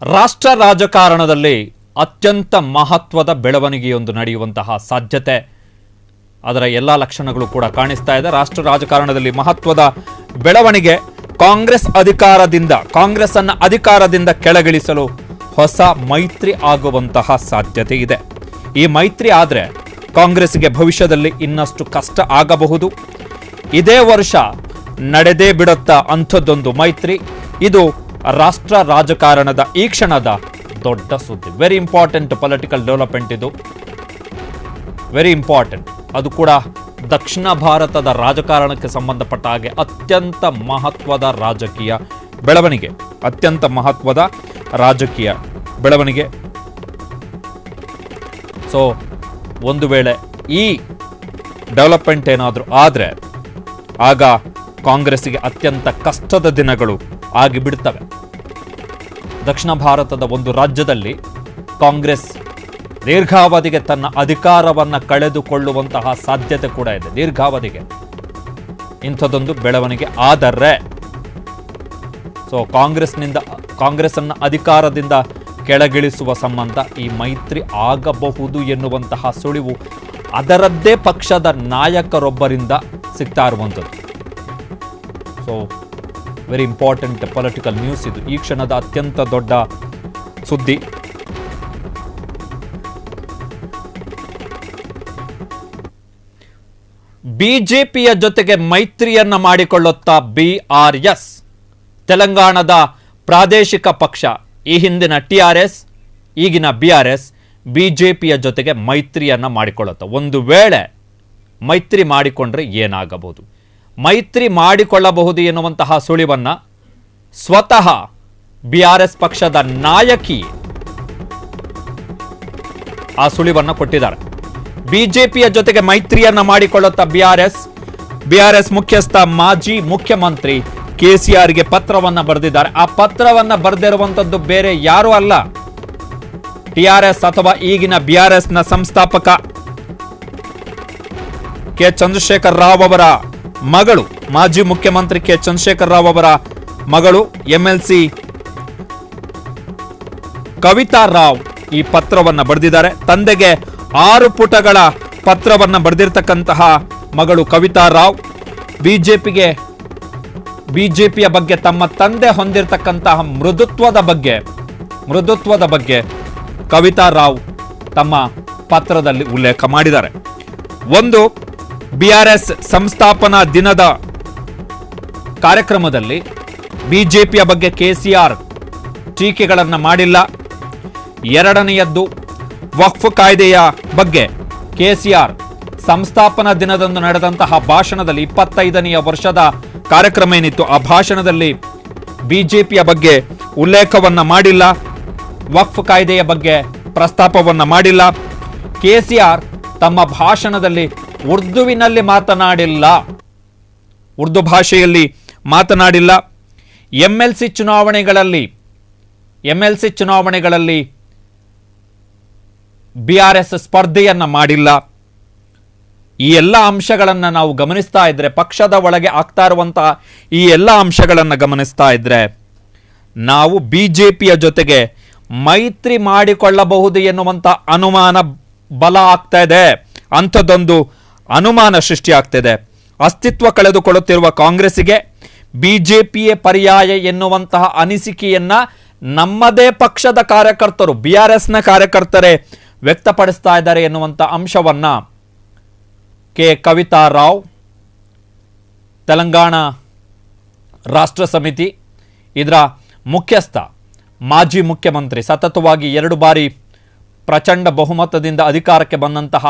ರಾಷ್ಟ್ರ ರಾಜಕಾರಣದಲ್ಲಿ ಅತ್ಯಂತ ಮಹತ್ವದ ಬೆಳವಣಿಗೆಯೊಂದು ನಡೆಯುವಂತಹ ಸಾಧ್ಯತೆ ಅದರ ಎಲ್ಲ ಲಕ್ಷಣಗಳು ಕೂಡ ಕಾಣಿಸ್ತಾ ಇದೆ. ರಾಷ್ಟ್ರ ರಾಜಕಾರಣದಲ್ಲಿ ಮಹತ್ವದ ಬೆಳವಣಿಗೆ ಕಾಂಗ್ರೆಸ್ ಅನ್ನು ಅಧಿಕಾರದಿಂದ ಕೆಳಗಿಳಿಸಲು ಹೊಸ ಮೈತ್ರಿ ಆಗುವಂತಹ ಸಾಧ್ಯತೆ ಇದೆ. ಈ ಮೈತ್ರಿ ಆದರೆ ಕಾಂಗ್ರೆಸ್ಗೆ ಭವಿಷ್ಯದಲ್ಲಿ ಇನ್ನಷ್ಟು ಕಷ್ಟ ಆಗಬಹುದು. ಇದೇ ವರ್ಷ ನಡೆದೇ ಬಿಡುತ್ತಾ ಅಂಥದ್ದೊಂದು ಮೈತ್ರಿ. ಇದು ರಾಷ್ಟ್ರ ರಾಜಕಾರಣದ ಈ ಕ್ಷಣದ ದೊಡ್ಡ ಸುದ್ದಿ. ವೆರಿ ಇಂಪಾರ್ಟೆಂಟ್ ಪೊಲಿಟಿಕಲ್ ಡೆವಲಪ್ಮೆಂಟ್ ಇದು, ವೆರಿ ಇಂಪಾರ್ಟೆಂಟ್. ಅದು ಕೂಡ ದಕ್ಷಿಣ ಭಾರತದ ರಾಜಕಾರಣಕ್ಕೆ ಸಂಬಂಧಪಟ್ಟ ಹಾಗೆ ಅತ್ಯಂತ ಮಹತ್ವದ ರಾಜಕೀಯ ಬೆಳವಣಿಗೆ, ಅತ್ಯಂತ ಮಹತ್ವದ ರಾಜಕೀಯ ಬೆಳವಣಿಗೆ. ಸೊ ಒಂದು ವೇಳೆ ಈ ಡೆವಲಪ್ಮೆಂಟ್ ಏನಾದರೂ ಆದರೆ ಆಗ ಕಾಂಗ್ರೆಸ್ಸಿಗೆ ಅತ್ಯಂತ ಕಷ್ಟದ ದಿನಗಳು ಆಗಿಬಿಡ್ತವೆ. ದಕ್ಷಿಣ ಭಾರತದ ಒಂದು ರಾಜ್ಯದಲ್ಲಿ ಕಾಂಗ್ರೆಸ್ ದೀರ್ಘಾವಧಿಗೆ ತನ್ನ ಅಧಿಕಾರವನ್ನು ಕಳೆದುಕೊಳ್ಳುವಂತಹ ಸಾಧ್ಯತೆ ಕೂಡ ಇದೆ. ದೀರ್ಘಾವಧಿಗೆ ಇಂಥದ್ದೊಂದು ಬೆಳವಣಿಗೆ ಆದರೆ ಕಾಂಗ್ರೆಸ್ಸನ್ನು ಅಧಿಕಾರದಿಂದ ಕೆಳಗಿಳಿಸುವ ಸಂಬಂಧ ಈ ಮೈತ್ರಿ ಆಗಬಹುದು ಎನ್ನುವಂತಹ ಸುಳಿವು ಅದರದ್ದೇ ಪಕ್ಷದ ನಾಯಕರೊಬ್ಬರಿಂದ ಸಿಗ್ತಾ ಇರುವಂಥದ್ದು. So very important political news ಇದು, ಈ ಕ್ಷಣದ ಅತ್ಯಂತ ದೊಡ್ಡ ಸುದ್ದಿ. ಬಿಜೆಪಿಯ ಜೊತೆಗೆ ಮೈತ್ರಿಯನ್ನ ಮಾಡಿಕೊಳ್ಳುತ್ತಾ BRS, ತೆಲಂಗಾಣದ ಪ್ರಾದೇಶಿಕ ಪಕ್ಷ, ಈ ಹಿಂದಿನ TRS ಈಗಿನ BRS ಬಿಜೆಪಿಯ ಜೊತೆಗೆ ಮೈತ್ರಿಯನ್ನ ಮಾಡಿಕೊಳ್ಳುತ್ತಾ. ಒಂದು ವೇಳೆ ಮೈತ್ರಿ ಮಾಡಿಕೊಂಡ್ರೆ ಏನಾಗಬಹುದು, ಮೈತ್ರಿ ಮಾಡಿಕೊಳ್ಳಬಹುದು ಎನ್ನುವಂತಹ ಸುಳಿವನ್ನ ಸ್ವತಃ BRS ಪಕ್ಷದ ನಾಯಕಿ ಆ ಸುಳಿವನ್ನ ಕೊಟ್ಟಿದ್ದಾರೆ. ಬಿಜೆಪಿಯ ಜೊತೆಗೆ ಮೈತ್ರಿಯನ್ನ ಮಾಡಿಕೊಳ್ಳುತ್ತಾ BRS ಮುಖ್ಯಸ್ಥ ಮಾಜಿ ಮುಖ್ಯಮಂತ್ರಿ KCRಗೆ ಪತ್ರವನ್ನ ಬರೆದಿದ್ದಾರೆ. ಆ ಪತ್ರವನ್ನ ಬರೆದಿರುವಂತದ್ದು ಬೇರೆ ಯಾರೂ ಅಲ್ಲ, TRS ಅಥವಾ ಈಗಿನ BRSನ ಸಂಸ್ಥಾಪಕ ಕೆ ಚಂದ್ರಶೇಖರ್ ರಾವ್ ಅವರ ಮಗಳು, ಮಾಜಿ ಮುಖ್ಯಮಂತ್ರಿ ಕೆ ಚಂದ್ರಶೇಖರ್ ರಾವ್ ಅವರ ಮಗಳು MLC ಕವಿತಾ ರಾವ್ ಈ ಪತ್ರವನ್ನ ಬರೆದಿದ್ದಾರೆ. ತಂದೆಗೆ 6 ಪುಟಗಳ ಪತ್ರವನ್ನ ಬರೆದಿರ್ತಕ್ಕಂತಹ ಮಗಳು ಕವಿತಾ ರಾವ್ ಬಿಜೆಪಿಯ ಬಗ್ಗೆ, ತಮ್ಮ ತಂದೆ ಹೊಂದಿರತಕ್ಕಂತಹ ಮೃದುತ್ವದ ಬಗ್ಗೆ ಕವಿತಾ ರಾವ್ ತಮ್ಮ ಪತ್ರದಲ್ಲಿ ಉಲ್ಲೇಖ ಮಾಡಿದ್ದಾರೆ. ಒಂದು, BRS ಸಂಸ್ಥಾಪನಾ ದಿನದ ಕಾರ್ಯಕ್ರಮದಲ್ಲಿ ಬಿಜೆಪಿಯ ಬಗ್ಗೆ KCR ಟೀಕೆಗಳನ್ನು ಮಾಡಿಲ್ಲ. ಎರಡನೆಯದ್ದು, ವಕ್ಫ್ ಕಾಯ್ದೆಯ ಬಗ್ಗೆ KCR ಸಂಸ್ಥಾಪನಾ ದಿನದಂದು ನಡೆದಂತಹ ಭಾಷಣದಲ್ಲಿ 25ನೆಯ ವರ್ಷದ ಕಾರ್ಯಕ್ರಮ ಏನಿತ್ತು ಆ ಭಾಷಣದಲ್ಲಿ ಬಿಜೆಪಿಯ ಬಗ್ಗೆ ಉಲ್ಲೇಖವನ್ನ ಮಾಡಿಲ್ಲ, ವಕ್ಫ್ ಕಾಯ್ದೆಯ ಬಗ್ಗೆ ಪ್ರಸ್ತಾಪವನ್ನ ಮಾಡಿಲ್ಲ. KCR ತಮ್ಮ ಭಾಷಣದಲ್ಲಿ ಉರ್ದುವಿನಲ್ಲಿ ಮಾತನಾಡಿಲ್ಲ, ಉರ್ದು ಭಾಷೆಯಲ್ಲಿ ಮಾತನಾಡಿಲ್ಲ. MLC ಚುನಾವಣೆಗಳಲ್ಲಿ BRS ಸ್ಪರ್ಧೆಯನ್ನ ಮಾಡಿಲ್ಲ. ಈ ಎಲ್ಲ ಅಂಶಗಳನ್ನು ನಾವು ಗಮನಿಸ್ತಾ ಇದ್ರೆ, ಪಕ್ಷದ ಒಳಗೆ ಆಗ್ತಾ ಇರುವಂತಹ ಈ ಎಲ್ಲ ಅಂಶಗಳನ್ನು ಗಮನಿಸ್ತಾ ಇದ್ರೆ ನಾವು ಬಿಜೆಪಿಯ ಜೊತೆಗೆ ಮೈತ್ರಿ ಮಾಡಿಕೊಳ್ಳಬಹುದು ಎನ್ನುವಂತ ಅನುಮಾನ ಬಲ ಆಗ್ತಾ ಇದೆ. ಅಂಥದ್ದೊಂದು ಅನುಮಾನ ಸೃಷ್ಟಿಯಾಗ್ತಿದೆ. ಅಸ್ತಿತ್ವ ಕಳೆದುಕೊಳ್ಳುತ್ತಿರುವ ಕಾಂಗ್ರೆಸ್ಸಿಗೆ ಬಿಜೆಪಿಯೇ ಪರ್ಯಾಯ ಎನ್ನುವಂತಹ ಅನಿಸಿಕೆಯನ್ನ ನಮ್ಮದೇ ಪಕ್ಷದ ಕಾರ್ಯಕರ್ತರು, BRSನ ಕಾರ್ಯಕರ್ತರೇ ವ್ಯಕ್ತಪಡಿಸ್ತಾ ಇದ್ದಾರೆ ಎನ್ನುವಂಥ ಅಂಶವನ್ನ ಕೆ ಕವಿತಾ ರಾವ್, ತೆಲಂಗಾಣ ರಾಷ್ಟ್ರ ಸಮಿತಿ ಇದರ ಮುಖ್ಯಸ್ಥ, ಮಾಜಿ ಮುಖ್ಯಮಂತ್ರಿ, ಸತತವಾಗಿ 2 ಬಾರಿ ಪ್ರಚಂಡ ಬಹುಮತದಿಂದ ಅಧಿಕಾರಕ್ಕೆ ಬಂದಂತಹ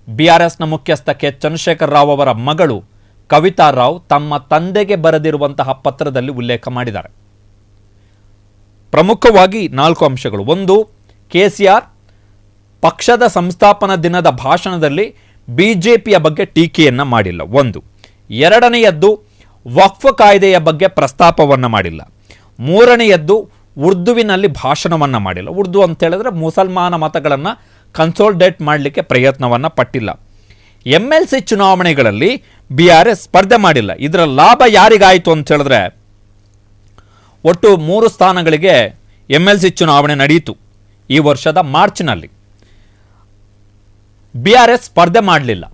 BRSನ ಮುಖ್ಯಸ್ಥ ಕೆ ಚಂದ್ರಶೇಖರ್ ರಾವ್ ಅವರ ಮಗಳು ಕವಿತಾ ರಾವ್ ತಮ್ಮ ತಂದೆಗೆ ಬರೆದಿರುವಂತಹ ಪತ್ರದಲ್ಲಿ ಉಲ್ಲೇಖ ಮಾಡಿದ್ದಾರೆ. ಪ್ರಮುಖವಾಗಿ 4 ಅಂಶಗಳು. ಒಂದು, KCR ಪಕ್ಷದ ಸಂಸ್ಥಾಪನಾ ದಿನದ ಭಾಷಣದಲ್ಲಿ ಬಿಜೆಪಿಯ ಬಗ್ಗೆ ಟೀಕೆಯನ್ನ ಮಾಡಿಲ್ಲ, ಒಂದು. ಎರಡನೆಯದ್ದು, ವಕ್ಫ್ ಕಾಯ್ದೆಯ ಬಗ್ಗೆ ಪ್ರಸ್ತಾಪವನ್ನ ಮಾಡಿಲ್ಲ. ಮೂರನೆಯದ್ದು, ಉರ್ದುವಿನಲ್ಲಿ ಭಾಷಣವನ್ನ ಮಾಡಿಲ್ಲ. ಉರ್ದು ಅಂತ ಹೇಳಿದ್ರೆ ಮುಸಲ್ಮಾನ ಮತಗಳನ್ನು ಕನ್ಸೋಲ್ಡೇಟ್ ಮಾಡಲಿಕ್ಕೆ ಪ್ರಯತ್ನವನ್ನ ಪಟ್ಟಿಲ್ಲ. MLC ಚುನಾವಣೆಗಳಲ್ಲಿ BRS ಸ್ಪರ್ಧೆ ಮಾಡಿಲ್ಲ. ಇದರ ಲಾಭ ಯಾರಿಗಾಯಿತು ಅಂತ ಹೇಳಿದ್ರೆ ಒಟ್ಟು 3 ಸ್ಥಾನಗಳಿಗೆ MLC ಚುನಾವಣೆ ನಡೆಯಿತು ಈ ವರ್ಷದ ಮಾರ್ಚ್ನಲ್ಲಿ. BRS ಸ್ಪರ್ಧೆ ಮಾಡಲಿಲ್ಲ.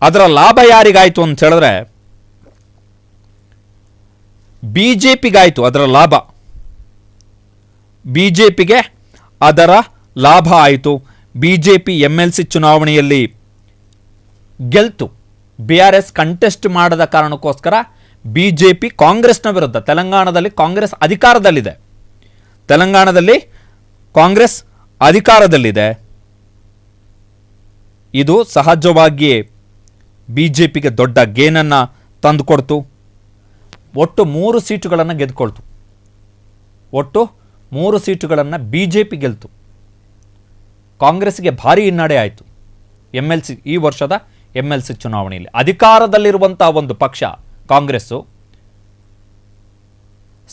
ಅದರ ಲಾಭ ಯಾರಿಗಾಯಿತು ಅಂತ ಹೇಳಿದ್ರೆ BJPಗಾಯಿತು ಅದರ ಲಾಭ. BJPಗೆ ಅದರ ಲಾಭ ಆಯಿತು. BJP MLC ಚುನಾವಣೆಯಲ್ಲಿ ಗೆಲ್ತು. BRS ಕಂಟೆಸ್ಟ್ ಮಾಡದ ಕಾರಣಕ್ಕೋಸ್ಕರ BJP ಕಾಂಗ್ರೆಸ್ನ ವಿರುದ್ಧ, ತೆಲಂಗಾಣದಲ್ಲಿ ಕಾಂಗ್ರೆಸ್ ಅಧಿಕಾರದಲ್ಲಿದೆ, ತೆಲಂಗಾಣದಲ್ಲಿ ಕಾಂಗ್ರೆಸ್ ಅಧಿಕಾರದಲ್ಲಿದೆ. ಇದು ಸಹಜವಾಗಿಯೇ BJPಗೆ ದೊಡ್ಡ ಗೇನನ್ನು ತಂದುಕೊಡ್ತು. ಒಟ್ಟು 3 ಸೀಟುಗಳನ್ನು ಗೆದ್ಕೊಳ್ತು. ಒಟ್ಟು 3 ಸೀಟುಗಳನ್ನು BJP ಗೆಲ್ತು. ಕಾಂಗ್ರೆಸ್ಗೆ ಭಾರಿ ಹಿನ್ನಡೆ ಆಯಿತು MLC ಈ ವರ್ಷದ MLC ಚುನಾವಣೆಯಲ್ಲಿ. ಅಧಿಕಾರದಲ್ಲಿರುವಂತಹ ಒಂದು ಪಕ್ಷ ಕಾಂಗ್ರೆಸ್ಸು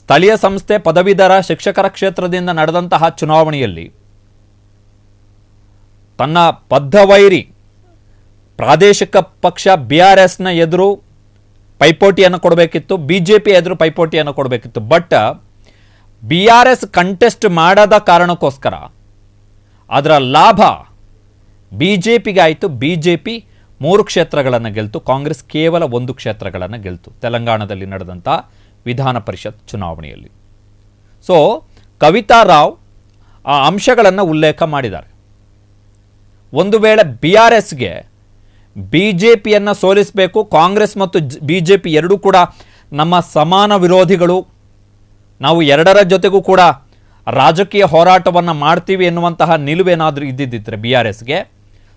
ಸ್ಥಳೀಯ ಸಂಸ್ಥೆ ಪದವೀಧರ ಶಿಕ್ಷಕರ ಕ್ಷೇತ್ರದಿಂದ ನಡೆದಂತಹ ಚುನಾವಣೆಯಲ್ಲಿ ತನ್ನ ಬದ್ಧವೈರಿ ಪ್ರಾದೇಶಿಕ ಪಕ್ಷ BRSನ ಎದುರು ಪೈಪೋಟಿಯನ್ನು ಕೊಡಬೇಕಿತ್ತು, BJP ಎದುರು ಪೈಪೋಟಿಯನ್ನು ಕೊಡಬೇಕಿತ್ತು. ಬಟ್ BRS ಕಂಟೆಸ್ಟ್ ಮಾಡದ ಕಾರಣಕ್ಕೋಸ್ಕರ ಅದರ ಲಾಭ BJPಗೆ ಆಯಿತು. BJP 3 ಕ್ಷೇತ್ರಗಳನ್ನು ಗೆಲ್ತು. ಕಾಂಗ್ರೆಸ್ ಕೇವಲ 1 ಕ್ಷೇತ್ರಗಳನ್ನು ಗೆಲ್ತು ತೆಲಂಗಾಣದಲ್ಲಿ ನಡೆದಂಥ ವಿಧಾನ ಪರಿಷತ್ ಚುನಾವಣೆಯಲ್ಲಿ. ಸೊ ಕವಿತಾ ರಾವ್ ಆ ಅಂಶಗಳನ್ನು ಉಲ್ಲೇಖ ಮಾಡಿದ್ದಾರೆ. ಒಂದು ವೇಳೆ BRSಗೆ BJPಯನ್ನು ಸೋಲಿಸಬೇಕು, ಕಾಂಗ್ರೆಸ್ ಮತ್ತು BJP ಎರಡೂ ಕೂಡ ನಮ್ಮ ಸಮಾನ ವಿರೋಧಿಗಳು, ನಾವು ಎರಡರ ಜೊತೆಗೂ ಕೂಡ ರಾಜಕೀಯ ಹೋರಾಟವನ್ನು ಮಾಡ್ತೀವಿ ಎನ್ನುವಂತಹ ನಿಲುವೇನಾದರೂ ಇದ್ದಿದ್ದರೆ BRSಗೆ,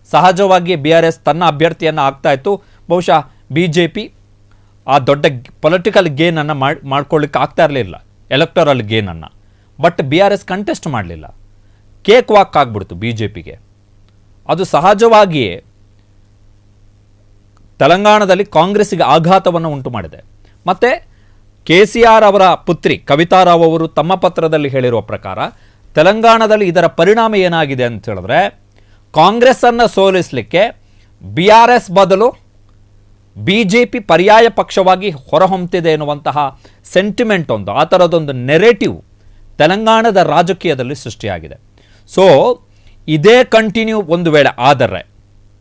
ಸಹಜವಾಗಿ BRS ತನ್ನ ಅಭ್ಯರ್ಥಿಯನ್ನು ಆಗ್ತಾ ಇತ್ತು. ಬಹುಶಃ BJP ಆ ದೊಡ್ಡ ಪೊಲಿಟಿಕಲ್ ಗೇನನ್ನು ಮಾಡ್ಕೊಳ್ಳಿಕ್ಕೆ ಆಗ್ತಾ ಇರಲಿಲ್ಲ, ಎಲೆಕ್ಟರಲ್ ಗೇನನ್ನು. ಬಟ್ BRS ಕಂಟೆಸ್ಟ್ ಮಾಡಲಿಲ್ಲ, ಕೇಕ್ ವಾಕ್ ಆಗಿಬಿಡ್ತು BJPಗೆ. ಅದು ಸಹಜವಾಗಿಯೇ ತೆಲಂಗಾಣದಲ್ಲಿ ಕಾಂಗ್ರೆಸ್ಸಿಗೆ ಆಘಾತವನ್ನು ಉಂಟು ಮಾಡಿದೆ. ಮತ್ತು KCR ಅವರ ಪುತ್ರಿ ಕವಿತಾ ರಾವ್ ಅವರು ತಮ್ಮ ಪತ್ರದಲ್ಲಿ ಹೇಳಿರುವ ಪ್ರಕಾರ ತೆಲಂಗಾಣದಲ್ಲಿ ಇದರ ಪರಿಣಾಮ ಏನಾಗಿದೆ ಅಂತ ಹೇಳಿದ್ರೆ, ಕಾಂಗ್ರೆಸ್ಸನ್ನು ಸೋಲಿಸಲಿಕ್ಕೆ BRS ಬದಲು BJP ಪರ್ಯಾಯ ಪಕ್ಷವಾಗಿ ಹೊರಹೊಮ್ಮುತ್ತಿದೆ ಎನ್ನುವಂತಹ ಸೆಂಟಿಮೆಂಟ್ ಒಂದು, ಆ ಥರದೊಂದು ನೆರೇಟಿವ್ ತೆಲಂಗಾಣದ ರಾಜಕೀಯದಲ್ಲಿ ಸೃಷ್ಟಿಯಾಗಿದೆ. ಸೊ ಇದೇ ಕಂಟಿನ್ಯೂ ಒಂದು ವೇಳೆ ಆದರೆ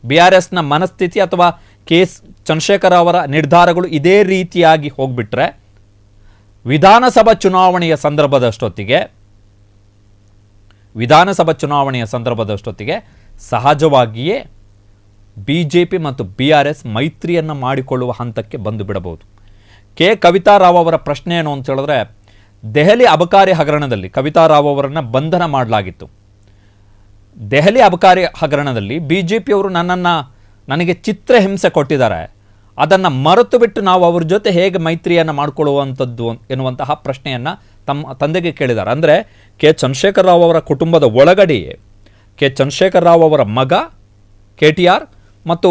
BRSನ ಮನಸ್ಥಿತಿ ಅಥವಾ ಚಂದ್ರಶೇಖರ್ ಅವರ ನಿರ್ಧಾರಗಳು ಇದೇ ರೀತಿಯಾಗಿ ಹೋಗ್ಬಿಟ್ರೆ ವಿಧಾನಸಭಾ ಚುನಾವಣೆಯ ಸಂದರ್ಭದಷ್ಟೊತ್ತಿಗೆ ಸಹಜವಾಗಿಯೇ BJP ಮತ್ತು BRS ಮೈತ್ರಿಯನ್ನು ಮಾಡಿಕೊಳ್ಳುವ ಹಂತಕ್ಕೆ ಬಂದು ಬಿಡಬಹುದು. ಕವಿತಾ ರಾವ್ ಅವರ ಪ್ರಶ್ನೆ ಏನು ಅಂತ ಹೇಳಿದ್ರೆ, ದೆಹಲಿ ಅಬಕಾರಿ ಹಗರಣದಲ್ಲಿ ಕವಿತಾ ರಾವ್ ಅವರನ್ನು ಬಂಧನ ಮಾಡಲಾಗಿತ್ತು. ದೆಹಲಿ ಅಬಕಾರಿ ಹಗರಣದಲ್ಲಿ BJP ಅವರು ನನಗೆ ಚಿತ್ರಹಿಂಸೆ ಕೊಟ್ಟಿದ್ದಾರೆ, ಅದನ್ನು ಮರೆತು ಬಿಟ್ಟು ನಾವು ಅವ್ರ ಜೊತೆ ಹೇಗೆ ಮೈತ್ರಿಯನ್ನು ಮಾಡಿಕೊಳ್ಳುವಂಥದ್ದು ಎನ್ನುವಂತಹ ಪ್ರಶ್ನೆಯನ್ನು ತಮ್ಮ ತಂದೆಗೆ ಕೇಳಿದ್ದಾರೆ. ಅಂದರೆ ಚಂದ್ರಶೇಖರ್ ರಾವ್ ಅವರ ಕುಟುಂಬದ ಒಳಗಡೆಯೇ ಚಂದ್ರಶೇಖರ್ ರಾವ್ ಅವರ ಮಗ KTR ಮತ್ತು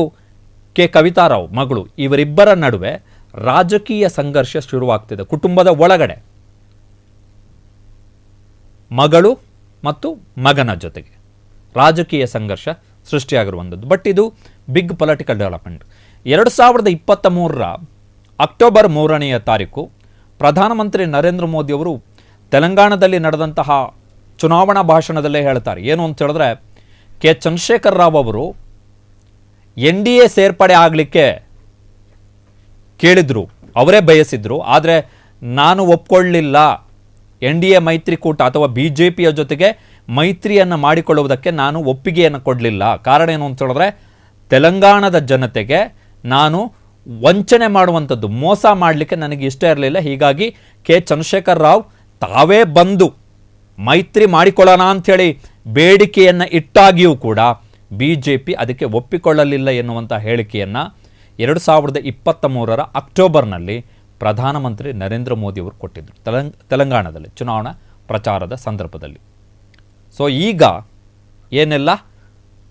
ಕವಿತಾ ರಾವ್ ಮಗಳು, ಇವರಿಬ್ಬರ ನಡುವೆ ರಾಜಕೀಯ ಸಂಘರ್ಷ ಶುರುವಾಗ್ತಿದೆ. ಕುಟುಂಬದ ಒಳಗಡೆ ಮಗಳು ಮತ್ತು ಮಗನ ಜೊತೆಗೆ ರಾಜಕೀಯ ಸಂಘರ್ಷ ಸೃಷ್ಟಿಯಾಗಿರುವಂಥದ್ದು. ಬಟ್ ಇದು ಬಿಗ್ ಪೊಲಿಟಿಕಲ್ ಡೆವಲಪ್ಮೆಂಟ್. 2023 ಅಕ್ಟೋಬರ್ 3ನೇ ತಾರೀಕು ಪ್ರಧಾನಮಂತ್ರಿ ನರೇಂದ್ರ ಮೋದಿ ಅವರು ತೆಲಂಗಾಣದಲ್ಲಿ ನಡೆದಂತಹ ಚುನಾವಣಾ ಭಾಷಣದಲ್ಲೇ ಹೇಳ್ತಾರೆ. ಏನು ಅಂತ ಹೇಳಿದ್ರೆ, ಚಂದ್ರಶೇಖರ್ ರಾವ್ ಅವರು NDA ಸೇರ್ಪಡೆ ಆಗಲಿಕ್ಕೆ ಕೇಳಿದ್ರು, ಅವರೇ ಬಯಸಿದ್ರು, ಆದರೆ ನಾನು ಒಪ್ಕೊಳ್ಳಿಲ್ಲ. NDA ಮೈತ್ರಿಕೂಟ ಅಥವಾ BJPಯ ಜೊತೆಗೆ ಮೈತ್ರಿಯನ್ನು ಮಾಡಿಕೊಳ್ಳುವುದಕ್ಕೆ ನಾನು ಒಪ್ಪಿಗೆಯನ್ನು ಕೊಡಲಿಲ್ಲ. ಕಾರಣ ಏನು ಅಂತ ಹೇಳಿದ್ರೆ, ತೆಲಂಗಾಣದ ಜನತೆಗೆ ನಾನು ವಂಚನೆ ಮಾಡುವಂಥದ್ದು, ಮೋಸ ಮಾಡಲಿಕ್ಕೆ ನನಗೆ ಇಷ್ಟ ಇರಲಿಲ್ಲ. ಹೀಗಾಗಿ ಚಂದ್ರಶೇಖರ್ ರಾವ್ ತಾವೇ ಬಂದು ಮೈತ್ರಿ ಮಾಡಿಕೊಳ್ಳೋಣ ಅಂಥೇಳಿ ಬೇಡಿಕೆಯನ್ನು ಇಟ್ಟಾಗಿಯೂ ಕೂಡ BJP ಅದಕ್ಕೆ ಒಪ್ಪಿಕೊಳ್ಳಲಿಲ್ಲ ಎನ್ನುವಂಥ ಹೇಳಿಕೆಯನ್ನು 2023 ಅಕ್ಟೋಬರ್ನಲ್ಲಿ ಪ್ರಧಾನಮಂತ್ರಿ ನರೇಂದ್ರ ಮೋದಿ ಅವರು ಕೊಟ್ಟಿದ್ದರು ತೆಲಂಗಾಣದಲ್ಲಿ ಚುನಾವಣಾ ಪ್ರಚಾರದ ಸಂದರ್ಭದಲ್ಲಿ. ಸೊ ಈಗ ಏನೆಲ್ಲ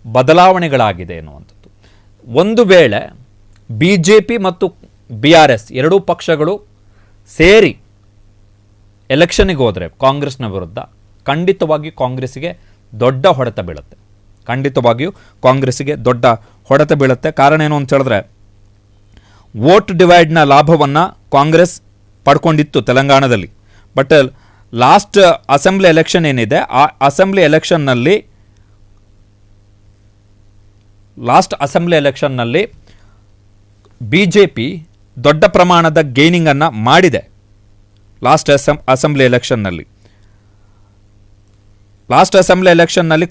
ಬದಲಾವಣೆಗಳಾಗಿದೆ ಎನ್ನುವಂಥದ್ದು. ಒಂದು ವೇಳೆ BJP ಮತ್ತು BRS ಎರಡೂ ಪಕ್ಷಗಳು ಸೇರಿ ಎಲೆಕ್ಷನ್ನಿಗೆ ಹೋದರೆ ಕಾಂಗ್ರೆಸ್ನ ವಿರುದ್ಧ ಖಂಡಿತವಾಗಿ ಕಾಂಗ್ರೆಸ್ಸಿಗೆ ದೊಡ್ಡ ಹೊಡೆತ ಬೀಳುತ್ತೆ. ಖಂಡಿತವಾಗಿಯೂ ಕಾಂಗ್ರೆಸ್ಸಿಗೆ ದೊಡ್ಡ ಹೊಡೆತ ಬೀಳುತ್ತೆ. ಕಾರಣ ಏನು ಅಂತ ಹೇಳಿದ್ರೆ, ವೋಟ್ ಡಿವೈಡ್ನ ಲಾಭವನ್ನು ಕಾಂಗ್ರೆಸ್ ಪಡ್ಕೊಂಡಿತ್ತು ತೆಲಂಗಾಣದಲ್ಲಿ. ಬಟ್ ಲಾಸ್ಟ್ ಅಸೆಂಬ್ಲಿ ಎಲೆಕ್ಷನ್ ಏನಿದೆ ಆ ಅಸೆಂಬ್ಲಿ ಎಲೆಕ್ಷನ್ನಲ್ಲಿ BJP ದೊಡ್ಡ ಪ್ರಮಾಣದ ಗೇನಿಂಗನ್ನು ಮಾಡಿದೆ. ಲಾಸ್ಟ್ ಅಸೆಂಬ್ಲಿ ಎಲೆಕ್ಷನ್ನಲ್ಲಿ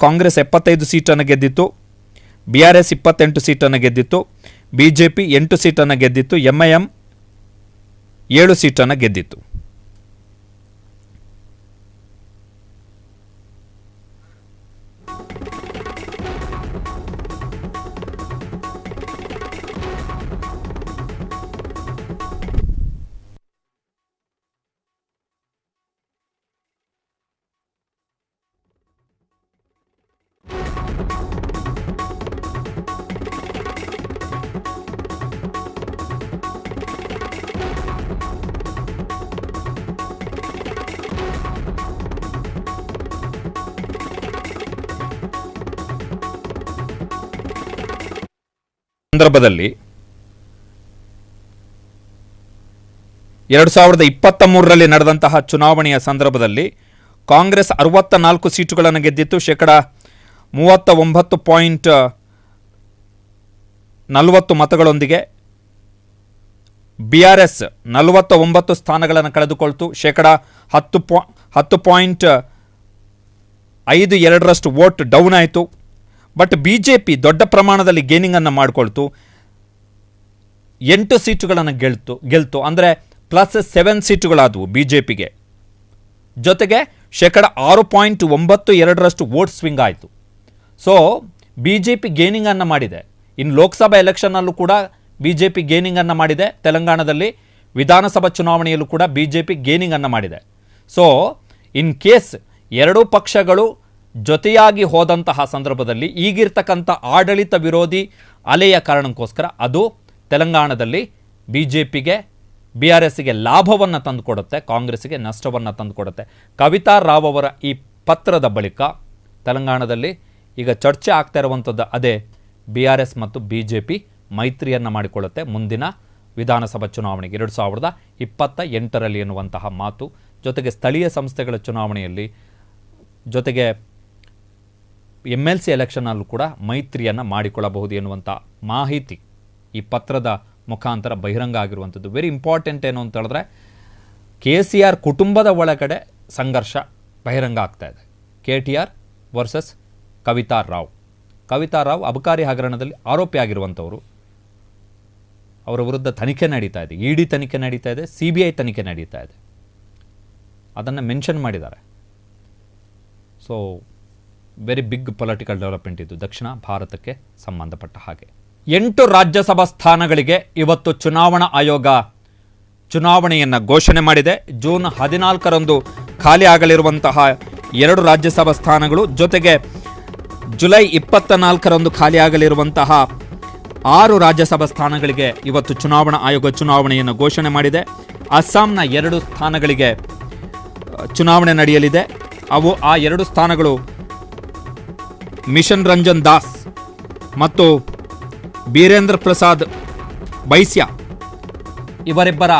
ಕಾಂಗ್ರೆಸ್ 75 ಸೀಟನ್ನು ಗೆದ್ದಿತ್ತು, BRS 28 ಸೀಟನ್ನು ಗೆದ್ದಿತ್ತು, BJP 8 ಸೀಟನ್ನು ಗೆದ್ದಿತ್ತು, MIM 7 ಸೀಟನ್ನು ಗೆದ್ದಿತ್ತು. ಸಂದರ್ಭದಲ್ಲಿ 2023ರಲ್ಲಿ ನಡೆದಂತಹ ಚುನಾವಣೆಯ ಸಂದರ್ಭದಲ್ಲಿ ಕಾಂಗ್ರೆಸ್ 64 ಸೀಟುಗಳನ್ನು ಗೆದ್ದಿತ್ತು, 39.40 ಮತಗಳೊಂದಿಗೆ. BRS 49 ಸ್ಥಾನಗಳನ್ನು ಕಳೆದುಕೊಳ್ತು, 10.52% ವೋಟ್ ಡೌನ್ ಆಯಿತು. ಬಟ್ BJP ದೊಡ್ಡ ಪ್ರಮಾಣದಲ್ಲಿ ಗೇನಿಂಗನ್ನು ಮಾಡಿಕೊಳ್ತು, 8 ಸೀಟುಗಳನ್ನು ಗೆಲ್ತು. ಅಂದರೆ +7 ಸೀಟುಗಳಾದವು BJPಗೆ. ಜೊತೆಗೆ 6.92% ವೋಟ್ ಸ್ವಿಂಗ್ ಆಯಿತು. ಸೊ BJP ಗೇನಿಂಗನ್ನು ಮಾಡಿದೆ. ಇನ್ನು ಲೋಕಸಭಾ ಎಲೆಕ್ಷನ್ನಲ್ಲೂ ಕೂಡ BJP ಗೇನಿಂಗನ್ನು ಮಾಡಿದೆ. ತೆಲಂಗಾಣದಲ್ಲಿ ವಿಧಾನಸಭಾ ಚುನಾವಣೆಯಲ್ಲೂ ಕೂಡ BJP ಗೇನಿಂಗನ್ನು ಮಾಡಿದೆ. ಸೊ ಇನ್ ಕೇಸ್ ಎರಡೂ ಪಕ್ಷಗಳು ಜೊತೆಯಾಗಿ ಹೋದಂತಹ ಸಂದರ್ಭದಲ್ಲಿ ಈಗಿರ್ತಕ್ಕಂಥ ಆಡಳಿತ ವಿರೋಧಿ ಅಲೆಯ ಕಾರಣಕ್ಕೋಸ್ಕರ ಅದು ತೆಲಂಗಾಣದಲ್ಲಿ BJPಗೆ BRSಗೆ ಲಾಭವನ್ನು ತಂದುಕೊಡುತ್ತೆ, ಕಾಂಗ್ರೆಸ್ಗೆ ನಷ್ಟವನ್ನು ತಂದುಕೊಡುತ್ತೆ. ಕವಿತಾ ರಾವ್ ಅವರ ಈ ಪತ್ರದ ಬಳಿಕ ತೆಲಂಗಾಣದಲ್ಲಿ ಈಗ ಚರ್ಚೆ ಆಗ್ತಾ ಇರುವಂಥದ್ದು ಅದೇ, BRS ಮತ್ತು BJP ಮೈತ್ರಿಯನ್ನು ಮಾಡಿಕೊಳ್ಳುತ್ತೆ ಮುಂದಿನ ವಿಧಾನಸಭಾ ಚುನಾವಣೆಗೆ 2028ರಲ್ಲಿ ಎನ್ನುವಂತಹ ಮಾತು. ಜೊತೆಗೆ ಸ್ಥಳೀಯ ಸಂಸ್ಥೆಗಳ ಚುನಾವಣೆಯಲ್ಲಿ, ಜೊತೆಗೆ MLC ಎಲೆಕ್ಷನ್ನಲ್ಲೂ ಕೂಡ ಮೈತ್ರಿಯನ್ನು ಮಾಡಿಕೊಳ್ಳಬಹುದು ಎನ್ನುವಂಥ ಮಾಹಿತಿ ಈ ಪತ್ರದ ಮುಖಾಂತರ ಬಹಿರಂಗ ಆಗಿರುವಂಥದ್ದು. ವೆರಿ ಇಂಪಾರ್ಟೆಂಟ್ ಏನು ಅಂತ ಹೇಳಿದ್ರೆ, KCR ಕುಟುಂಬದ ಒಳಗಡೆ ಸಂಘರ್ಷ ಬಹಿರಂಗ ಆಗ್ತಾ ಇದೆ. KTR versus Kavita Rao. ಕವಿತಾ ರಾವ್ ಅಬಕಾರಿ ಹಗರಣದಲ್ಲಿ ಆರೋಪಿಯಾಗಿರುವಂಥವರು. ಅವರ ವಿರುದ್ಧ ತನಿಖೆ ನಡೀತಾ ಇದೆ, ED ತನಿಖೆ ನಡೀತಾ ಇದೆ, CBI ತನಿಖೆ ನಡೀತಾ ಇದೆ. ಅದನ್ನು ಮೆನ್ಷನ್ ಮಾಡಿದ್ದಾರೆ. So very big political development ಇದು ದಕ್ಷಿಣ ಭಾರತಕ್ಕೆ ಸಂಬಂಧಪಟ್ಟ ಹಾಗೆ. 8 ರಾಜ್ಯಸಭಾ ಸ್ಥಾನಗಳಿಗೆ ಇವತ್ತು ಚುನಾವಣಾ ಆಯೋಗ ಚುನಾವಣೆಯನ್ನು ಘೋಷಣೆ ಮಾಡಿದೆ. ಜೂನ್ 14ರಂದು ಖಾಲಿ ಆಗಲಿರುವಂತಹ 2 ರಾಜ್ಯಸಭಾ ಸ್ಥಾನಗಳು, ಜೊತೆಗೆ ಜುಲೈ 24ರಂದು ಖಾಲಿ ಆಗಲಿರುವಂತಹ 6 ರಾಜ್ಯಸಭಾ ಸ್ಥಾನಗಳಿಗೆ ಇವತ್ತು ಚುನಾವಣಾ ಆಯೋಗ ಚುನಾವಣೆಯನ್ನು ಘೋಷಣೆ ಮಾಡಿದೆ. ಅಸ್ಸಾಂನ 2 ಸ್ಥಾನಗಳಿಗೆ ಚುನಾವಣೆ ನಡೆಯಲಿದೆ. ಆ 2 ಸ್ಥಾನಗಳು ಮಿಷನ್ ರಂಜನ್ ದಾಸ್ ಮತ್ತು ಬೀರೇಂದ್ರ ಪ್ರಸಾದ್ ಬೈಸ್ಯಾ ಇವರಿಬ್ಬರ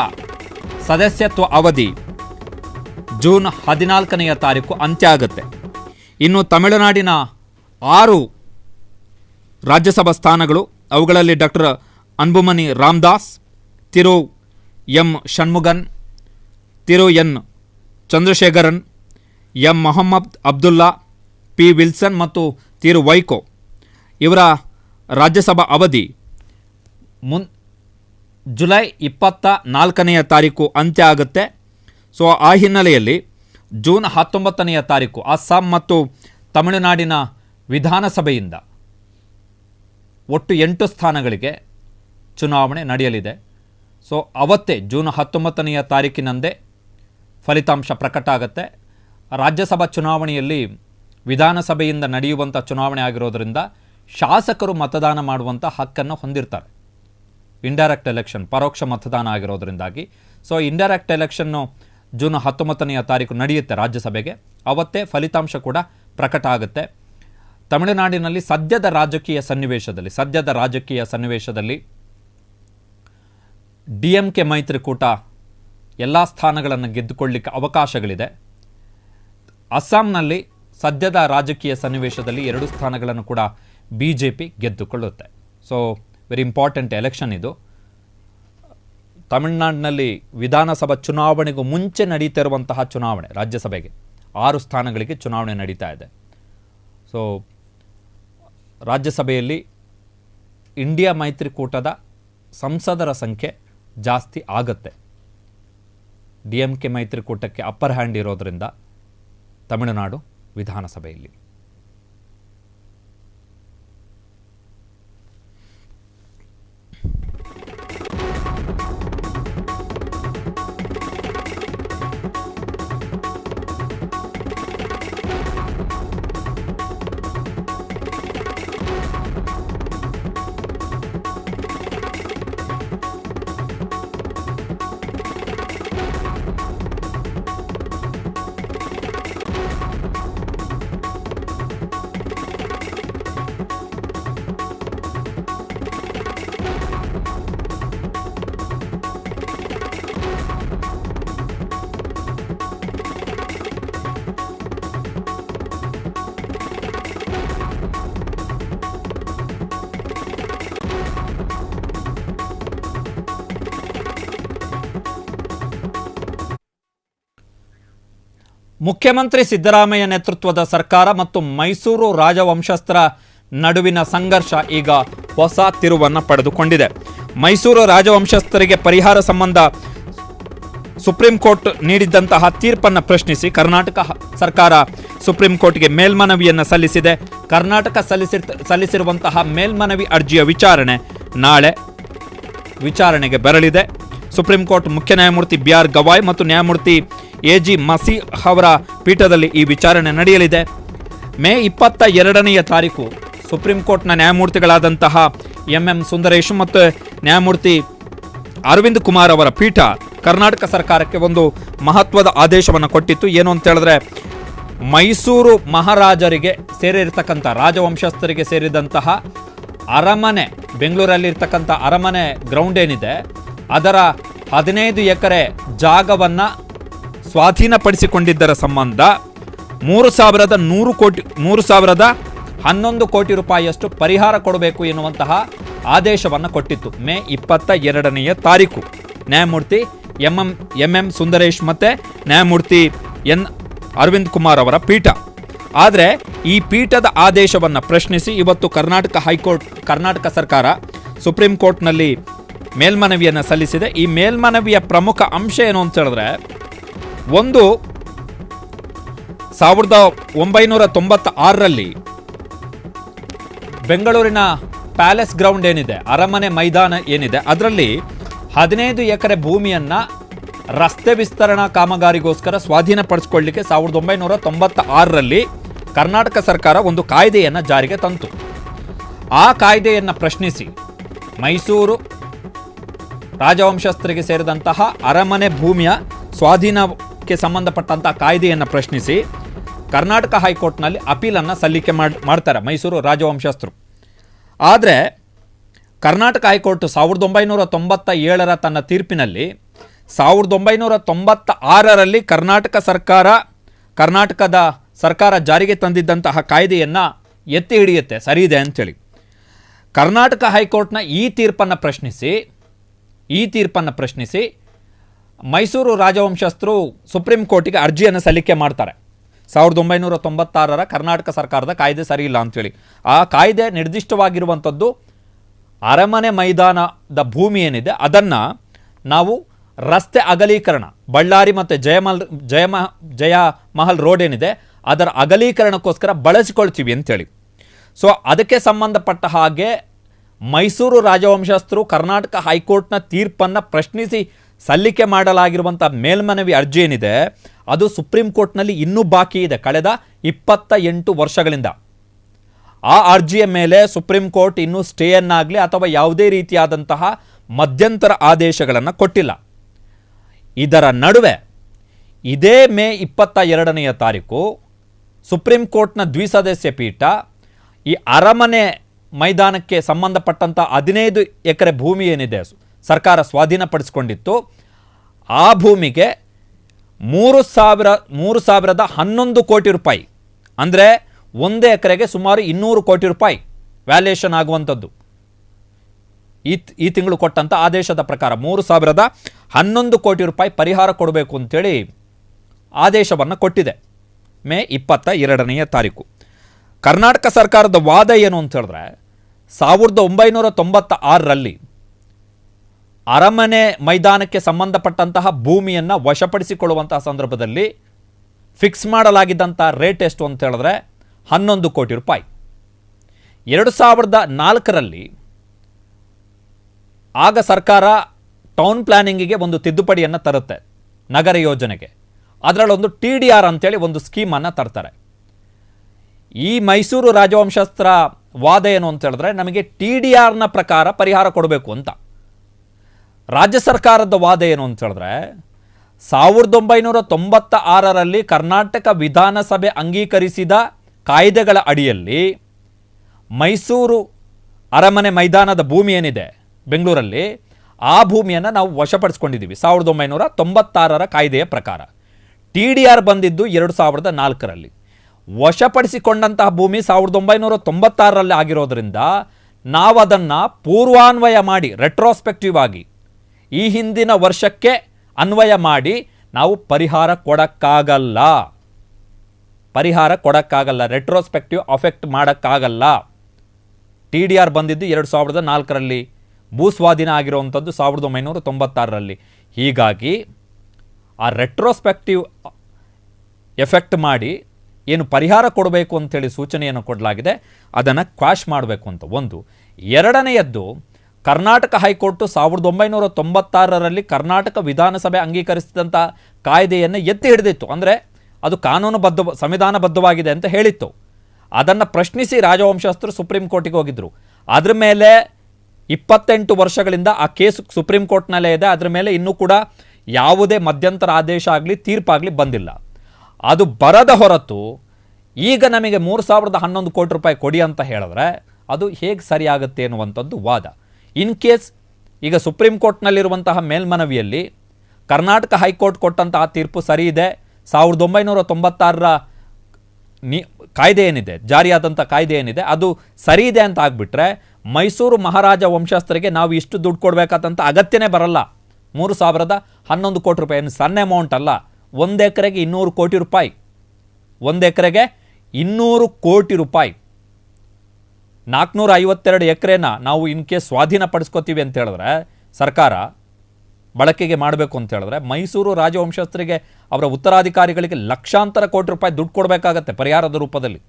ಸದಸ್ಯತ್ವ ಅವಧಿ ಜೂನ್ 14ನೆಯ ತಾರೀಕು ಅಂತ್ಯ ಆಗುತ್ತೆ. ಇನ್ನು ತಮಿಳುನಾಡಿನ 6 ರಾಜ್ಯಸಭಾ ಸ್ಥಾನಗಳು, ಅವುಗಳಲ್ಲಿ doctor Anbumani Ramadoss, Thiru M Shanmugam, Thiru N Chandrasekaran, M Mohammed Abdullah, P Wilson ಮತ್ತು ತಿರು ವೈಕೋ ಇವರ ರಾಜ್ಯಸಭಾ ಅವಧಿ ಜುಲೈ 24ನೆಯ ತಾರೀಕು ಅಂತ್ಯ ಆಗುತ್ತೆ. ಸೊ ಆ ಹಿನ್ನೆಲೆಯಲ್ಲಿ ಜೂನ್ 19ನೆಯ ತಾರೀಕು ಅಸ್ಸಾಂ ಮತ್ತು ತಮಿಳುನಾಡಿನ ವಿಧಾನಸಭೆಯಿಂದ ಒಟ್ಟು 8 ಸ್ಥಾನಗಳಿಗೆ ಚುನಾವಣೆ ನಡೆಯಲಿದೆ. ಸೊ ಅವತ್ತೇ ಜೂನ್ 19ನೆಯ ತಾರೀಕಿನಂದೇ ಫಲಿತಾಂಶ ಪ್ರಕಟ ಆಗುತ್ತೆ. ರಾಜ್ಯಸಭಾ ಚುನಾವಣೆಯಲ್ಲಿ ವಿಧಾನಸಭೆಯಿಂದ ನಡೆಯುವಂಥ ಚುನಾವಣೆ ಆಗಿರೋದರಿಂದ ಶಾಸಕರು ಮತದಾನ ಮಾಡುವಂಥ ಹಕ್ಕನ್ನು ಹೊಂದಿರ್ತಾರೆ. ಇಂಡೈರೆಕ್ಟ್ ಎಲೆಕ್ಷನ್, ಪರೋಕ್ಷ ಮತದಾನ ಆಗಿರೋದ್ರಿಂದಾಗಿ. ಸೊ ಇಂಡೈರೆಕ್ಟ್ ಎಲೆಕ್ಷನ್ನು ಜೂನ್ 19ನೆಯ ತಾರೀಕು ನಡೆಯುತ್ತೆ ರಾಜ್ಯಸಭೆಗೆ. ಅವತ್ತೇ ಫಲಿತಾಂಶ ಕೂಡ ಪ್ರಕಟ ಆಗುತ್ತೆ. ತಮಿಳುನಾಡಿನಲ್ಲಿ ಸದ್ಯದ ರಾಜಕೀಯ ಸನ್ನಿವೇಶದಲ್ಲಿ DMK ಮೈತ್ರಿಕೂಟ ಎಲ್ಲ ಸ್ಥಾನಗಳನ್ನು ಗೆದ್ದುಕೊಳ್ಳಲಿಕ್ಕೆ ಅವಕಾಶಗಳಿದೆ. ಅಸ್ಸಾಂನಲ್ಲಿ ಸದ್ಯದ ರಾಜಕೀಯ ಸನ್ನಿವೇಶದಲ್ಲಿ 2 ಸ್ಥಾನಗಳನ್ನು ಕೂಡ BJP ಗೆದ್ದುಕೊಳ್ಳುತ್ತೆ. ಸೊ ವೆರಿ ಇಂಪಾರ್ಟೆಂಟ್ ಎಲೆಕ್ಷನ್ ಇದು. ತಮಿಳುನಾಡಿನಲ್ಲಿ ವಿಧಾನಸಭಾ ಚುನಾವಣೆಗೂ ಮುಂಚೆ ನಡೀತಿರುವಂತಹ ಚುನಾವಣೆ, ರಾಜ್ಯಸಭೆಗೆ 6 ಸ್ಥಾನಗಳಿಗೆ ಚುನಾವಣೆ ನಡೀತಾ ಇದೆ. ಸೊ ರಾಜ್ಯಸಭೆಯಲ್ಲಿ ಇಂಡಿಯಾ ಮೈತ್ರಿಕೂಟದ ಸಂಸದರ ಸಂಖ್ಯೆ ಜಾಸ್ತಿ ಆಗುತ್ತೆ. DMK ಮೈತ್ರಿಕೂಟಕ್ಕೆ ಅಪ್ಪರ್ ಹ್ಯಾಂಡ್ ಇರೋದರಿಂದ ತಮಿಳುನಾಡು ವಿಧಾನಸಭೆಯಲ್ಲಿ. ಮುಖ್ಯಮಂತ್ರಿ ಸಿದ್ದರಾಮಯ್ಯ ನೇತೃತ್ವದ ಸರ್ಕಾರ ಮತ್ತು ಮೈಸೂರು ರಾಜವಂಶಸ್ಥರ ನಡುವಿನ ಸಂಘರ್ಷ ಈಗ ಹೊಸ ತಿರುವನ್ನು ಪಡೆದುಕೊಂಡಿದೆ. ಮೈಸೂರು ರಾಜವಂಶಸ್ಥರಿಗೆ ಪರಿಹಾರ ಸಂಬಂಧ ಸುಪ್ರೀಂ ಕೋರ್ಟ್ ನೀಡಿದ್ದಂತಹ ತೀರ್ಪನ್ನು ಪ್ರಶ್ನಿಸಿ ಕರ್ನಾಟಕ ಸರ್ಕಾರ ಸುಪ್ರೀಂ ಕೋರ್ಟ್ಗೆ ಮೇಲ್ಮನವಿಯನ್ನು ಸಲ್ಲಿಸಿದೆ. ಕರ್ನಾಟಕ ಸಲ್ಲಿಸಿರುವಂತಹ ಮೇಲ್ಮನವಿ ಅರ್ಜಿಯ ವಿಚಾರಣೆ ನಾಳೆ ವಿಚಾರಣೆಗೆ ಬರಲಿದೆ. ಸುಪ್ರೀಂ ಕೋರ್ಟ್ ಮುಖ್ಯ ನ್ಯಾಯಮೂರ್ತಿ BR ಗವಾಯ್ ಮತ್ತು ನ್ಯಾಯಮೂರ್ತಿ AG ಮಸೀಹ್ ಅವರ ಪೀಠದಲ್ಲಿ ಈ ವಿಚಾರಣೆ ನಡೆಯಲಿದೆ. ಮೇ 22ನೇ ತಾರೀಕು ಸುಪ್ರೀಂ ಕೋರ್ಟ್ನ ನ್ಯಾಯಮೂರ್ತಿಗಳಾದಂತಹ MM ಸುಂದರೇಶ್ ಮತ್ತು ನ್ಯಾಯಮೂರ್ತಿ ಅರವಿಂದ್ ಕುಮಾರ್ ಅವರ ಪೀಠ ಕರ್ನಾಟಕ ಸರ್ಕಾರಕ್ಕೆ ಒಂದು ಮಹತ್ವದ ಆದೇಶವನ್ನು ಕೊಟ್ಟಿತ್ತು. ಏನು ಅಂತ ಹೇಳಿದ್ರೆ, ಮೈಸೂರು ಮಹಾರಾಜರಿಗೆ ಸೇರಿರ್ತಕ್ಕಂಥ ರಾಜವಂಶಸ್ಥರಿಗೆ ಸೇರಿದಂತಹ ಅರಮನೆ, ಬೆಂಗಳೂರಲ್ಲಿರ್ತಕ್ಕಂಥ ಅರಮನೆ ಗ್ರೌಂಡ್ ಏನಿದೆ ಅದರ 15 ಎಕರೆ ಜಾಗವನ್ನು ಸ್ವಾಧೀನಪಡಿಸಿಕೊಂಡಿದ್ದರ ಸಂಬಂಧ 3,11 ಕೋಟಿ ರೂಪಾಯಿಯಷ್ಟು ಪರಿಹಾರ ಕೊಡಬೇಕು ಎನ್ನುವಂತಹ ಆದೇಶವನ್ನು ಕೊಟ್ಟಿತ್ತು. ಮೇ 22ನೇ ತಾರೀಕು ನ್ಯಾಯಮೂರ್ತಿ MM ಸುಂದರೇಶ್ ಮತ್ತು ನ್ಯಾಯಮೂರ್ತಿ N ಅರವಿಂದ್ ಕುಮಾರ್ ಅವರ ಪೀಠ. ಆದರೆ ಈ ಪೀಠದ ಆದೇಶವನ್ನು ಪ್ರಶ್ನಿಸಿ ಇವತ್ತು ಕರ್ನಾಟಕ ಸರ್ಕಾರ ಸುಪ್ರೀಂ ಕೋರ್ಟ್ನಲ್ಲಿ ಮೇಲ್ಮನವಿಯನ್ನು ಸಲ್ಲಿಸಿದೆ. ಈ ಮೇಲ್ಮನವಿಯ ಪ್ರಮುಖ ಅಂಶ ಏನು ಅಂತ ಹೇಳಿದ್ರೆ, ಒಂದು 1996ರಲ್ಲಿ ಬೆಂಗಳೂರಿನ ಪ್ಯಾಲೇಸ್ ಗ್ರೌಂಡ್ ಏನಿದೆ, ಅರಮನೆ ಮೈದಾನ ಏನಿದೆ, ಅದರಲ್ಲಿ 15 ಎಕರೆ ಭೂಮಿಯನ್ನು ರಸ್ತೆ ವಿಸ್ತರಣಾ ಕಾಮಗಾರಿಗೋಸ್ಕರ ಸ್ವಾಧೀನಪಡಿಸಿಕೊಳ್ಳಲಿಕ್ಕೆ 1996ರಲ್ಲಿ ಕರ್ನಾಟಕ ಸರ್ಕಾರ ಒಂದು ಕಾಯ್ದೆಯನ್ನು ಜಾರಿಗೆ ತಂತು. ಆ ಕಾಯ್ದೆಯನ್ನು ಪ್ರಶ್ನಿಸಿ ಮೈಸೂರು ರಾಜವಂಶಸ್ಥರಿಗೆ ಸೇರಿದಂತಹ ಅರಮನೆ ಭೂಮಿಯ ಸ್ವಾಧೀನಕ್ಕೆ ಸಂಬಂಧಪಟ್ಟಂತಹ ಕಾಯ್ದೆಯನ್ನು ಪ್ರಶ್ನಿಸಿ ಕರ್ನಾಟಕ ಹೈಕೋರ್ಟ್ನಲ್ಲಿ ಅಪೀಲನ್ನು ಸಲ್ಲಿಕೆ ಮಾಡ್ತಾರೆ ಮೈಸೂರು ರಾಜವಂಶಸ್ಥರು. ಆದರೆ ಕರ್ನಾಟಕ ಹೈಕೋರ್ಟ್ 1997ರ ತನ್ನ ತೀರ್ಪಿನಲ್ಲಿ 1996ರಲ್ಲಿ ಕರ್ನಾಟಕದ ಸರ್ಕಾರ ಜಾರಿಗೆ ತಂದಿದ್ದಂತಹ ಕಾಯ್ದೆಯನ್ನು ಎತ್ತಿ ಹಿಡಿಯುತ್ತೆ, ಸರಿ ಇದೆ ಅಂಥೇಳಿ. ಕರ್ನಾಟಕ ಹೈಕೋರ್ಟ್ನ ಈ ತೀರ್ಪನ್ನು ಪ್ರಶ್ನಿಸಿ ಮೈಸೂರು ರಾಜವಂಶಸ್ಥರು ಸುಪ್ರೀಂ ಕೋರ್ಟಿಗೆ ಅರ್ಜಿಯನ್ನು ಸಲ್ಲಿಕೆ ಮಾಡ್ತಾರೆ. 1996ರ ಕರ್ನಾಟಕ ಸರ್ಕಾರದ ಕಾಯ್ದೆ ಸರಿ ಇಲ್ಲ ಅಂಥೇಳಿ. ಆ ಕಾಯ್ದೆ ನಿರ್ದಿಷ್ಟವಾಗಿರುವಂಥದ್ದು ಅರಮನೆ ಮೈದಾನದ ಭೂಮಿ ಏನಿದೆ ಅದನ್ನು ನಾವು ರಸ್ತೆ ಅಗಲೀಕರಣ, ಬಳ್ಳಾರಿ ಮತ್ತು ಜಯಮಹಲ್ ರೋಡ್ ಏನಿದೆ ಅದರ ಅಗಲೀಕರಣಕ್ಕೋಸ್ಕರ ಬಳಸಿಕೊಳ್ತೀವಿ ಅಂಥೇಳಿ. ಸೊ ಅದಕ್ಕೆ ಸಂಬಂಧಪಟ್ಟ ಹಾಗೆ ಮೈಸೂರು ರಾಜವಂಶಸ್ಥರು ಕರ್ನಾಟಕ ಹೈಕೋರ್ಟ್ನ ತೀರ್ಪನ್ನು ಪ್ರಶ್ನಿಸಿ ಸಲ್ಲಿಕೆ ಮಾಡಲಾಗಿರುವಂಥ ಮೇಲ್ಮನವಿ ಅರ್ಜಿ ಏನಿದೆ ಅದು ಸುಪ್ರೀಂ ಕೋರ್ಟ್ನಲ್ಲಿ ಇನ್ನೂ ಬಾಕಿ ಇದೆ ಕಳೆದ 28 ವರ್ಷಗಳಿಂದ. ಆ ಅರ್ಜಿಯ ಮೇಲೆ ಸುಪ್ರೀಂ ಕೋರ್ಟ್ ಇನ್ನೂ ಸ್ಟೇಯನ್ನಾಗಲಿ ಅಥವಾ ಯಾವುದೇ ರೀತಿಯಾದಂತಹ ಮಧ್ಯಂತರ ಆದೇಶಗಳನ್ನು ಕೊಟ್ಟಿಲ್ಲ. ಇದರ ನಡುವೆ ಇದೇ ಮೇ 22ನೇ ತಾರೀಕು ಸುಪ್ರೀಂ ಕೋರ್ಟ್ನ ದ್ವಿಸದಸ್ಯ ಪೀಠ ಈ ಅರಮನೆ ಮೈದಾನಕ್ಕೆ ಸಂಬಂಧಪಟ್ಟಂಥ 15 ಎಕರೆ ಭೂಮಿ ಏನಿದೆ ಸರ್ಕಾರ ಸ್ವಾಧೀನಪಡಿಸಿಕೊಂಡಿತ್ತು, ಆ ಭೂಮಿಗೆ 3,11 ಕೋಟಿ ರೂಪಾಯಿ, ಅಂದರೆ 1 ಎಕರೆಗೆ ಸುಮಾರು 200 ಕೋಟಿ ರೂಪಾಯಿ ವ್ಯಾಲ್ಯೂಯೇಷನ್ ಆಗುವಂಥದ್ದು. ಈ ತಿಂಗಳು ಕೊಟ್ಟಂಥ ಆದೇಶದ ಪ್ರಕಾರ 3,011 ಕೋಟಿ ರೂಪಾಯಿ ಪರಿಹಾರ ಕೊಡಬೇಕು ಅಂತೇಳಿ ಆದೇಶವನ್ನು ಕೊಟ್ಟಿದೆ ಮೇ 22ನೇ ತಾರೀಕು. ಕರ್ನಾಟಕ ಸರ್ಕಾರದ ವಾದ ಏನು ಅಂತ ಹೇಳಿದ್ರೆ 1996ರಲ್ಲಿ ಅರಮನೆ ಮೈದಾನಕ್ಕೆ ಸಂಬಂಧಪಟ್ಟಂತಹ ಭೂಮಿಯನ್ನು ವಶಪಡಿಸಿಕೊಳ್ಳುವಂತಹ ಸಂದರ್ಭದಲ್ಲಿ ಫಿಕ್ಸ್ ಮಾಡಲಾಗಿದ್ದಂಥ ರೇಟ್ ಎಷ್ಟು ಅಂತ ಹೇಳಿದ್ರೆ 11 ಕೋಟಿ ರೂಪಾಯಿ. 2004ರಲ್ಲಿ ಆಗ ಸರ್ಕಾರ ಟೌನ್ ಪ್ಲಾನಿಂಗಿಗೆ ಒಂದು ತಿದ್ದುಪಡಿಯನ್ನು ತರುತ್ತೆ, ನಗರ ಯೋಜನೆಗೆ. ಅದರಲ್ಲೊಂದು TDR ಅಂತೇಳಿ ಒಂದು ಸ್ಕೀಮನ್ನು ತರ್ತಾರೆ. ಈ ಮೈಸೂರು ರಾಜವಂಶಸ್ಥರ ವಾದ ಏನು ಅಂತ ಹೇಳಿದ್ರೆ ನಮಗೆ TDRನ ಪ್ರಕಾರ ಪರಿಹಾರ ಕೊಡಬೇಕು ಅಂತ. ರಾಜ್ಯ ಸರ್ಕಾರದ ವಾದ ಏನು ಅಂತ ಹೇಳಿದ್ರೆ 1996ರಲ್ಲಿ ಕರ್ನಾಟಕ ವಿಧಾನಸಭೆ ಅಂಗೀಕರಿಸಿದ ಕಾಯ್ದೆಗಳ ಅಡಿಯಲ್ಲಿ ಮೈಸೂರು ಅರಮನೆ ಮೈದಾನದ ಭೂಮಿ ಏನಿದೆ ಬೆಂಗಳೂರಲ್ಲಿ, ಆ ಭೂಮಿಯನ್ನು ನಾವು ವಶಪಡಿಸ್ಕೊಂಡಿದ್ದೀವಿ 1996ರ ಕಾಯ್ದೆಯ ಪ್ರಕಾರ. TDR ಬಂದಿದ್ದು 2004ರಲ್ಲಿ. ವಶಪಡಿಸಿಕೊಂಡಂತಹ ಭೂಮಿ 1996ರಲ್ಲಿ ಆಗಿರೋದ್ರಿಂದ ನಾವು ಅದನ್ನು ಪೂರ್ವಾನ್ವಯ ಮಾಡಿ ರೆಟ್ರೋಸ್ಪೆಕ್ಟಿವ್ ಆಗಿ ಈ ಹಿಂದಿನ ವರ್ಷಕ್ಕೆ ಅನ್ವಯ ಮಾಡಿ ನಾವು ಪರಿಹಾರ ಕೊಡೋಕ್ಕಾಗಲ್ಲ. ರೆಟ್ರೋಸ್ಪೆಕ್ಟಿವ್ ಅಫೆಕ್ಟ್ ಮಾಡೋಕ್ಕಾಗಲ್ಲ. TDR ಬಂದಿದ್ದು 2004ರಲ್ಲಿ, ಭೂಸ್ವಾಧೀನ ಆಗಿರುವಂಥದ್ದು 1996ರಲ್ಲಿ. ಹೀಗಾಗಿ ಆ ರೆಟ್ರೋಸ್ಪೆಕ್ಟಿವ್ ಎಫೆಕ್ಟ್ ಮಾಡಿ ಏನು ಪರಿಹಾರ ಕೊಡಬೇಕು ಅಂತೇಳಿ ಸೂಚನೆಯನ್ನು ಕೊಡಲಾಗಿದೆ, ಅದನ್ನು ಕ್ವಾಶ್ ಮಾಡಬೇಕು ಅಂತ ಒಂದು. ಎರಡನೆಯದ್ದು, ಕರ್ನಾಟಕ ಹೈಕೋರ್ಟು 1996ರಲ್ಲಿ ಕರ್ನಾಟಕ ವಿಧಾನಸಭೆ ಅಂಗೀಕರಿಸಿದಂಥ ಕಾಯ್ದೆಯನ್ನು ಎತ್ತಿ ಹಿಡಿದಿತ್ತು. ಅಂದರೆ ಅದು ಸಂವಿಧಾನಬದ್ಧವಾಗಿದೆ ಅಂತ ಹೇಳಿತ್ತು. ಅದನ್ನು ಪ್ರಶ್ನಿಸಿ ರಾಜವಂಶಸ್ಥರು ಸುಪ್ರೀಂ ಕೋರ್ಟಿಗೆ ಹೋಗಿದ್ದರು. ಅದ್ರ ಮೇಲೆ 28 ವರ್ಷಗಳಿಂದ ಆ ಕೇಸ್ ಸುಪ್ರೀಂ ಕೋರ್ಟ್ನಲ್ಲೇ ಇದೆ. ಅದ್ರ ಮೇಲೆ ಇನ್ನೂ ಕೂಡ ಯಾವುದೇ ಮಧ್ಯಂತರ ಆದೇಶ ಆಗಲಿ ತೀರ್ಪಾಗಲಿ ಬಂದಿಲ್ಲ. ಅದು ಬರದ ಹೊರತು ಈಗ ನಮಗೆ 3,011 ಕೋಟಿ ರೂಪಾಯಿ ಕೊಡಿ ಅಂತ ಹೇಳಿದ್ರೆ ಅದು ಹೇಗೆ ಸರಿಯಾಗುತ್ತೆ ಅನ್ನುವಂಥದ್ದು ವಾದ. ಇನ್ ಕೇಸ್ ಈಗ ಸುಪ್ರೀಂ ಕೋರ್ಟ್ನಲ್ಲಿರುವಂತಹ ಮೇಲ್ಮನವಿಯಲ್ಲಿ ಕರ್ನಾಟಕ ಹೈಕೋರ್ಟ್ ಕೊಟ್ಟಂತಹ ತೀರ್ಪು ಸರಿ ಇದೆ, 1996ರ ಕಾಯ್ದೆ ಏನಿದೆ, ಜಾರಿಯಾದಂಥ ಕಾಯ್ದೆ ಏನಿದೆ ಅದು ಸರಿ ಇದೆ ಅಂತ ಆಗಿಬಿಟ್ರೆ ಮೈಸೂರು ಮಹಾರಾಜ ವಂಶಸ್ಥರಿಗೆ ನಾವು ಇಷ್ಟು ದುಡ್ಡು ಕೊಡಬೇಕಾದಂಥ ಅಗತ್ಯನೇ ಬರಲ್ಲ. 3,011 ಕೋಟಿ ರೂಪಾಯಿ ಏನು ಸಣ್ಣ ಅಮೌಂಟ್ ಅಲ್ಲ. 1 ಎಕರೆಗೆ 200 ಕೋಟಿ ರೂಪಾಯಿ. 1 ಎಕರೆಗೆ 200 ಕೋಟಿ ರೂಪಾಯಿ. 452 ಎಕರೆನ ನಾವು ಇನ್ ಕೇಸ್ ಸ್ವಾಧೀನಪಡಿಸ್ಕೋತೀವಿ ಅಂತ ಹೇಳಿದ್ರೆ, ಸರ್ಕಾರ ಬಳಕೆಗೆ ಮಾಡಬೇಕು ಅಂತ ಹೇಳಿದ್ರೆ ಮೈಸೂರು ರಾಜವಂಶಸ್ಥರಿಗೆ ಅವರ ಉತ್ತರಾಧಿಕಾರಿಗಳಿಗೆ ಲಕ್ಷಾಂತರ ಕೋಟಿ ರೂಪಾಯಿ ದುಡ್ಡು ಕೊಡಬೇಕಾಗತ್ತೆ ಪರಿಹಾರದ ರೂಪದಲ್ಲಿ.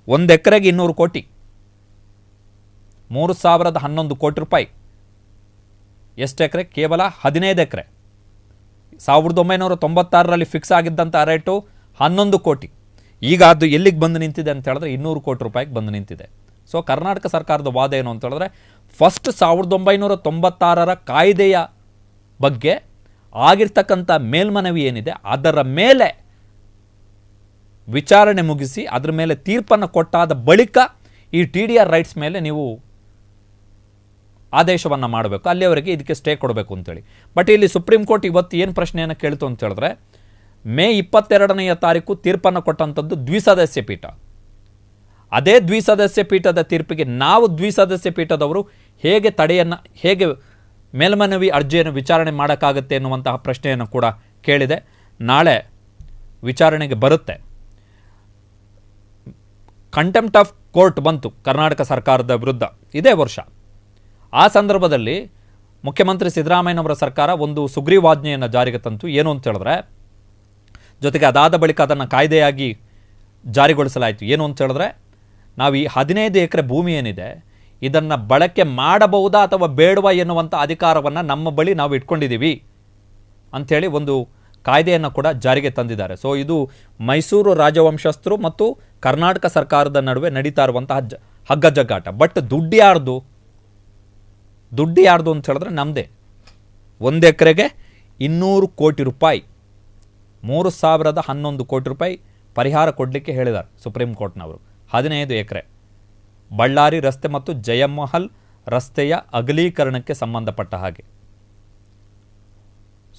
1 ಎಕರೆಗೆ 200 ಕೋಟಿ, 3,011 ಕೋಟಿ ರೂಪಾಯಿ. ಎಷ್ಟು ಎಕರೆ? ಕೇವಲ 15 ಎಕರೆ. 1996ರಲ್ಲಿ ಫಿಕ್ಸ್ ಆಗಿದ್ದಂಥ ರೇಟು 11 ಕೋಟಿ. ಈಗ ಅದು ಎಲ್ಲಿಗೆ ಬಂದು ನಿಂತಿದೆ ಅಂತ ಹೇಳಿದ್ರೆ 200 ಕೋಟಿ ರೂಪಾಯಿಗೆ ಬಂದು ನಿಂತಿದೆ. ಸೊ ಕರ್ನಾಟಕ ಸರ್ಕಾರದ ವಾದ ಏನು ಅಂತ ಹೇಳಿದ್ರೆ ಫಸ್ಟ್ 1996ರ ಕಾಯ್ದೆಯ ಬಗ್ಗೆ ಆಗಿರ್ತಕ್ಕಂಥ ಮೇಲ್ಮನವಿ ಏನಿದೆ ಅದರ ಮೇಲೆ ವಿಚಾರಣೆ ಮುಗಿಸಿ ಅದರ ಮೇಲೆ ತೀರ್ಪನ್ನು ಕೊಟ್ಟಾದ ಬಳಿಕ ಈ TDR ರೈಟ್ಸ್ ಮೇಲೆ ನೀವು ಆದೇಶವನ್ನು ಮಾಡಬೇಕು, ಅಲ್ಲಿಯವರೆಗೆ ಇದಕ್ಕೆ ಸ್ಟೇ ಕೊಡಬೇಕು ಅಂತೇಳಿ. ಬಟ್ ಇಲ್ಲಿ ಸುಪ್ರೀಂ ಕೋರ್ಟ್ ಇವತ್ತು ಏನು ಪ್ರಶ್ನೆಯನ್ನು ಕೇಳಿತು ಅಂತ ಹೇಳಿದ್ರೆ ಮೇ 22ನೇ ತಾರೀಕು ತೀರ್ಪನ್ನು ಕೊಟ್ಟಂಥದ್ದು ದ್ವಿಸದಸ್ಯ ಪೀಠ. ಅದೇ ದ್ವಿಸದಸ್ಯ ಪೀಠದ ತೀರ್ಪಿಗೆ ನಾವು ದ್ವಿಸದಸ್ಯ ಪೀಠದವರು ಹೇಗೆ ಮೇಲ್ಮನವಿ ಅರ್ಜಿಯನ್ನು ವಿಚಾರಣೆ ಮಾಡೋಕ್ಕಾಗುತ್ತೆ ಎನ್ನುವಂತಹ ಪ್ರಶ್ನೆಯನ್ನು ಕೂಡ ಕೇಳಿದೆ. ನಾಳೆ ವಿಚಾರಣೆಗೆ ಬರುತ್ತೆ. ಕಂಟೆಂಪ್ಟ್ ಆಫ್ ಕೋರ್ಟ್ ಬಂತು ಕರ್ನಾಟಕ ಸರ್ಕಾರದ ವಿರುದ್ಧ ಇದೇ ವರ್ಷ. ಆ ಸಂದರ್ಭದಲ್ಲಿ ಮುಖ್ಯಮಂತ್ರಿ ಸಿದ್ದರಾಮಯ್ಯನವರ ಸರ್ಕಾರ ಒಂದು ಸುಗ್ರೀವಾಜ್ಞೆಯನ್ನು ಜಾರಿಗೆ ತಂತು. ಏನು ಅಂತ ಹೇಳಿದ್ರೆ, ಜೊತೆಗೆ ಅದಾದ ಬಳಿಕ ಅದನ್ನು ಕಾಯ್ದೆಯಾಗಿ ಜಾರಿಗೊಳಿಸಲಾಯಿತು. ಏನು ಅಂತ ಹೇಳಿದ್ರೆ, ನಾವು ಈ 15 ಎಕರೆ ಭೂಮಿ ಏನಿದೆ ಇದನ್ನು ಬಳಕೆ ಮಾಡಬಹುದಾ ಅಥವಾ ಬೇಡವಾ ಎನ್ನುವಂಥ ಅಧಿಕಾರವನ್ನು ನಮ್ಮ ಬಳಿ ನಾವು ಇಟ್ಕೊಂಡಿದ್ದೀವಿ ಅಂಥೇಳಿ ಒಂದು ಕಾಯ್ದೆಯನ್ನು ಕೂಡ ಜಾರಿಗೆ ತಂದಿದ್ದಾರೆ. ಸೊ ಇದು ಮೈಸೂರು ರಾಜವಂಶಸ್ಥರು ಮತ್ತು ಕರ್ನಾಟಕ ಸರ್ಕಾರದ ನಡುವೆ ನಡೀತಾ ಇರುವಂತಹ ಹಗ್ಗ ಜಗ್ಗಾಟ. ಬಟ್ ದುಡ್ಡು ಯಾರ್ದು ಅಂತ ಹೇಳಿದ್ರೆ ನಮ್ಮದೇ. 1 ಎಕರೆಗೆ 200 ಕೋಟಿ ರೂಪಾಯಿ, 3,011 ಕೋಟಿ ರೂಪಾಯಿ ಪರಿಹಾರ ಕೊಡಲಿಕ್ಕೆ ಹೇಳಿದ್ದಾರೆ ಸುಪ್ರೀಂ ಕೋರ್ಟ್ನವರು. 15 ಎಕರೆ ಬಳ್ಳಾರಿ ರಸ್ತೆ ಮತ್ತು ಜಯಮಹಲ್ ರಸ್ತೆಯ ಅಗಲೀಕರಣಕ್ಕೆ ಸಂಬಂಧಪಟ್ಟ ಹಾಗೆ.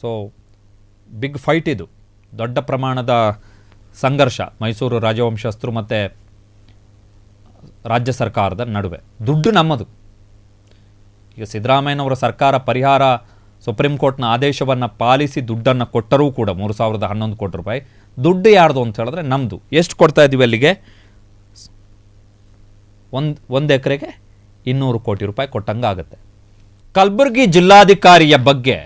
ಸೊ ಬಿಗ್ ಫೈಟ್ ಇದು ದೊಡ್ಡ ಪ್ರಮಾಣದ ಸಂಘರ್ಷ ಮೈಸೂರು ರಾಜವಂಶಸ್ಥರು ಮತ್ತು ರಾಜ್ಯ ಸರ್ಕಾರದ ನಡುವೆ. ದುಡ್ಡು ನಮ್ಮದು. ಈಗ ಸಿದ್ದರಾಮಯ್ಯನವರ ಸರ್ಕಾರ ಪರಿಹಾರ ಸುಪ್ರೀಂ ಕೋರ್ಟ್ನ ಆದೇಶವನ್ನು ಪಾಲಿಸಿ ದುಡ್ಡನ್ನು ಕೊಟ್ಟರೂ ಕೂಡ 3,011 ಕೋಟಿ ರೂಪಾಯಿ ದುಡ್ಡು ಯಾರ್ದು ಅಂತ ಹೇಳಿದ್ರೆ ನಮ್ಮದು. ಎಷ್ಟು ಕೊಡ್ತಾ ಇದ್ದೀವಿ ಅಲ್ಲಿಗೆ? ಒಂದು ಎಕರೆಗೆ 200 ಕೋಟಿ ರೂಪಾಯಿ ಕೊಟ್ಟಂಗೆ ಆಗುತ್ತೆ. ಕಲಬುರಗಿ ಜಿಲ್ಲಾಧಿಕಾರಿಯ ಬಗ್ಗೆ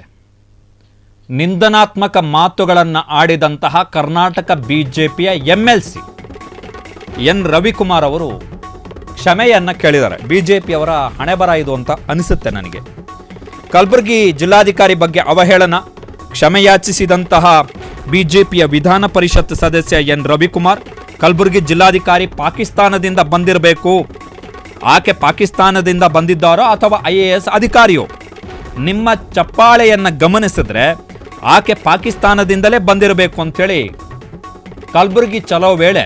ನಿಂದನಾತ್ಮಕ ಮಾತುಗಳನ್ನು ಆಡಿದಂತಹ ಕರ್ನಾಟಕ ಬಿಜೆಪಿಯ MLC ಎನ್ ರವಿಕುಮಾರ್ ಅವರು ಕ್ಷಮೆಯನ್ನು ಕೇಳಿದ್ದಾರೆ. ಬಿಜೆಪಿಯವರ ಹಣೆಬರ ಇದು ಅಂತ ಅನಿಸುತ್ತೆ ನನಗೆ. ಕಲಬುರಗಿ ಜಿಲ್ಲಾಧಿಕಾರಿ ಬಗ್ಗೆ ಅವಹೇಳನ ಕ್ಷಮೆಯಾಚಿಸಿದಂತಹ ಬಿಜೆಪಿಯ ವಿಧಾನ ಪರಿಷತ್ ಸದಸ್ಯ ಎನ್ ರವಿಕುಮಾರ್, ಕಲಬುರಗಿ ಜಿಲ್ಲಾಧಿಕಾರಿ ಪಾಕಿಸ್ತಾನದಿಂದ ಬಂದಿರಬೇಕು, ಆಕೆ ಪಾಕಿಸ್ತಾನದಿಂದ ಬಂದಿದ್ದಾರೋ ಅಥವಾ IAS ಅಧಿಕಾರಿಯೋ, ನಿಮ್ಮ ಚಪ್ಪಾಳೆಯನ್ನು ಗಮನಿಸಿದ್ರೆ ಆಕೆ ಪಾಕಿಸ್ತಾನದಿಂದಲೇ ಬಂದಿರಬೇಕು ಅಂಥೇಳಿ ಕಲಬುರಗಿ ಚಲೋ ವೇಳೆ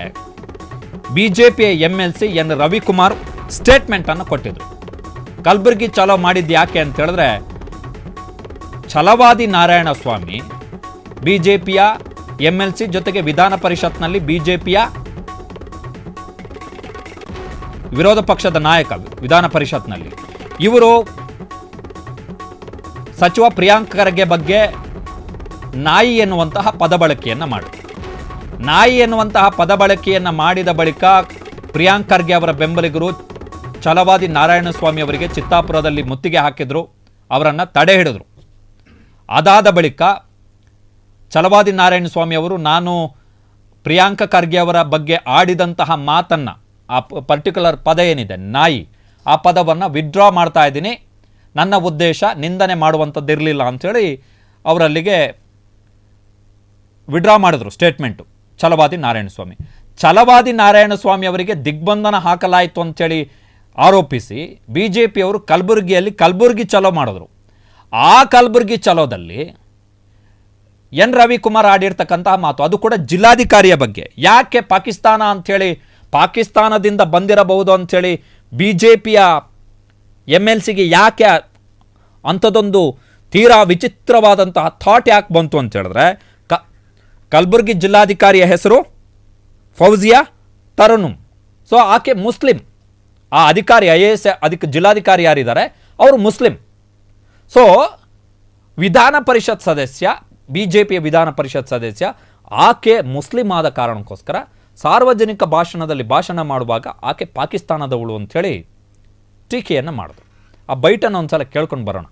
ಬಿಜೆಪಿಯ MLC ಎನ್ ರವಿಕುಮಾರ್ ಸ್ಟೇಟ್ಮೆಂಟನ್ನು ಕೊಟ್ಟಿದ್ರು. ಕಲಬುರಗಿ ಚಲೋ ಮಾಡಿದ್ದು ಯಾಕೆ ಅಂತ ಹೇಳಿದ್ರೆ, ಛಲವಾದಿ ನಾರಾಯಣಸ್ವಾಮಿ ಬಿಜೆಪಿಯ MLC ಜೊತೆಗೆ ವಿಧಾನ ಪರಿಷತ್ನಲ್ಲಿ ಬಿಜೆಪಿಯ ವಿರೋಧ ಪಕ್ಷದ ನಾಯಕ ವಿಧಾನ ಪರಿಷತ್ನಲ್ಲಿ, ಇವರು ಸಚಿವ ಪ್ರಿಯಾಂಕ್ ಖರ್ಗೆ ಬಗ್ಗೆ ನಾಯಿ ಎನ್ನುವಂತಹ ಪದಬಳಕೆಯನ್ನು ಮಾಡಿದರು. ನಾಯಿ ಎನ್ನುವಂತಹ ಪದಬಳಕೆಯನ್ನು ಮಾಡಿದ ಬಳಿಕ ಪ್ರಿಯಾಂಕ್ ಖರ್ಗೆ ಅವರ ಬೆಂಬಲಿಗರು ಛಲವಾದಿ ನಾರಾಯಣಸ್ವಾಮಿ ಅವರಿಗೆ ಚಿತ್ತಾಪುರದಲ್ಲಿ ಮುತ್ತಿಗೆ ಹಾಕಿದ್ರು, ಅವರನ್ನು ತಡೆ ಹಿಡಿದ್ರು. ಅದಾದ ಬಳಿಕ ಛಲವಾದಿ ನಾರಾಯಣಸ್ವಾಮಿ ಅವರು ನಾನು ಪ್ರಿಯಾಂಕ ಖರ್ಗೆ ಅವರ ಬಗ್ಗೆ ಆಡಿದಂತಹ ಮಾತನ್ನು, ಆ ಪರ್ಟಿಕ್ಯುಲರ್ ಪದ ಏನಿದೆ ನಾಯಿ, ಆ ಪದವನ್ನು ವಿಡ್ರಾ ಮಾಡ್ತಾ ಇದ್ದೀನಿ, ನನ್ನ ಉದ್ದೇಶ ನಿಂದನೆ ಮಾಡುವಂಥದ್ದಿರಲಿಲ್ಲ ಅಂಥೇಳಿ ಅವರಲ್ಲಿಗೆ ವಿಡ್ರಾ ಮಾಡಿದ್ರು ಸ್ಟೇಟ್ಮೆಂಟು ಛಲವಾದಿ ನಾರಾಯಣಸ್ವಾಮಿ. ಛಲವಾದಿ ನಾರಾಯಣಸ್ವಾಮಿ ಅವರಿಗೆ ದಿಗ್ಬಂಧನ ಹಾಕಲಾಯಿತು ಅಂಥೇಳಿ ಆರೋಪಿಸಿ ಬಿಜೆಪಿಯವರು ಕಲಬುರಗಿಯಲ್ಲಿ ಕಲಬುರಗಿ ಚಲೋ ಮಾಡಿದ್ರು. ಆ ಕಲಬುರಗಿ ಚಲೋದಲ್ಲಿ ಎನ್ ರವಿಕುಮಾರ್ ಆಡಿರ್ತಕ್ಕಂತಹ ಮಾತು, ಅದು ಕೂಡ ಜಿಲ್ಲಾಧಿಕಾರಿಯ ಬಗ್ಗೆ. ಯಾಕೆ ಪಾಕಿಸ್ತಾನ ಅಂಥೇಳಿ, ಪಾಕಿಸ್ತಾನದಿಂದ ಬಂದಿರಬಹುದು ಅಂಥೇಳಿ ಬಿಜೆಪಿಯ MLCಗೆ ಯಾಕೆ ಅಂಥದ್ದೊಂದು ತೀರಾ ವಿಚಿತ್ರವಾದಂತಹ ಥಾಟ್ ಯಾಕೆ ಬಂತು ಅಂತ ಹೇಳಿದ್ರೆ, ಕಲಬುರಗಿ ಜಿಲ್ಲಾಧಿಕಾರಿಯ ಹೆಸರು ಫೌಜಿಯಾ ತರನುಮ್. ಸೊ ಆಕೆ ಮುಸ್ಲಿಂ. ಆ ಅಧಿಕಾರಿ IAS ಅದಕ್ಕೆ ಜಿಲ್ಲಾಧಿಕಾರಿ ಯಾರಿದ್ದಾರೆ ಅವರು ಮುಸ್ಲಿಂ. ಸೊ ವಿಧಾನ ಪರಿಷತ್ ಸದಸ್ಯ, ಬಿಜೆಪಿಯ ವಿಧಾನ ಪರಿಷತ್ ಸದಸ್ಯ, ಆಕೆ ಮುಸ್ಲಿಂ ಆದ ಕಾರಣಕ್ಕೋಸ್ಕರ ಸಾರ್ವಜನಿಕ ಭಾಷಣದಲ್ಲಿ ಭಾಷಣ ಮಾಡುವಾಗ ಆಕೆ ಪಾಕಿಸ್ತಾನದವಳು ಅಂಥೇಳಿ ಟೀಕೆಯನ್ನು ಮಾಡಿದ್ರು. ಆ ಬೈಟನ್ನು ಒಂದ್ಸಲ ಕೇಳ್ಕೊಂಡು ಬರೋಣ.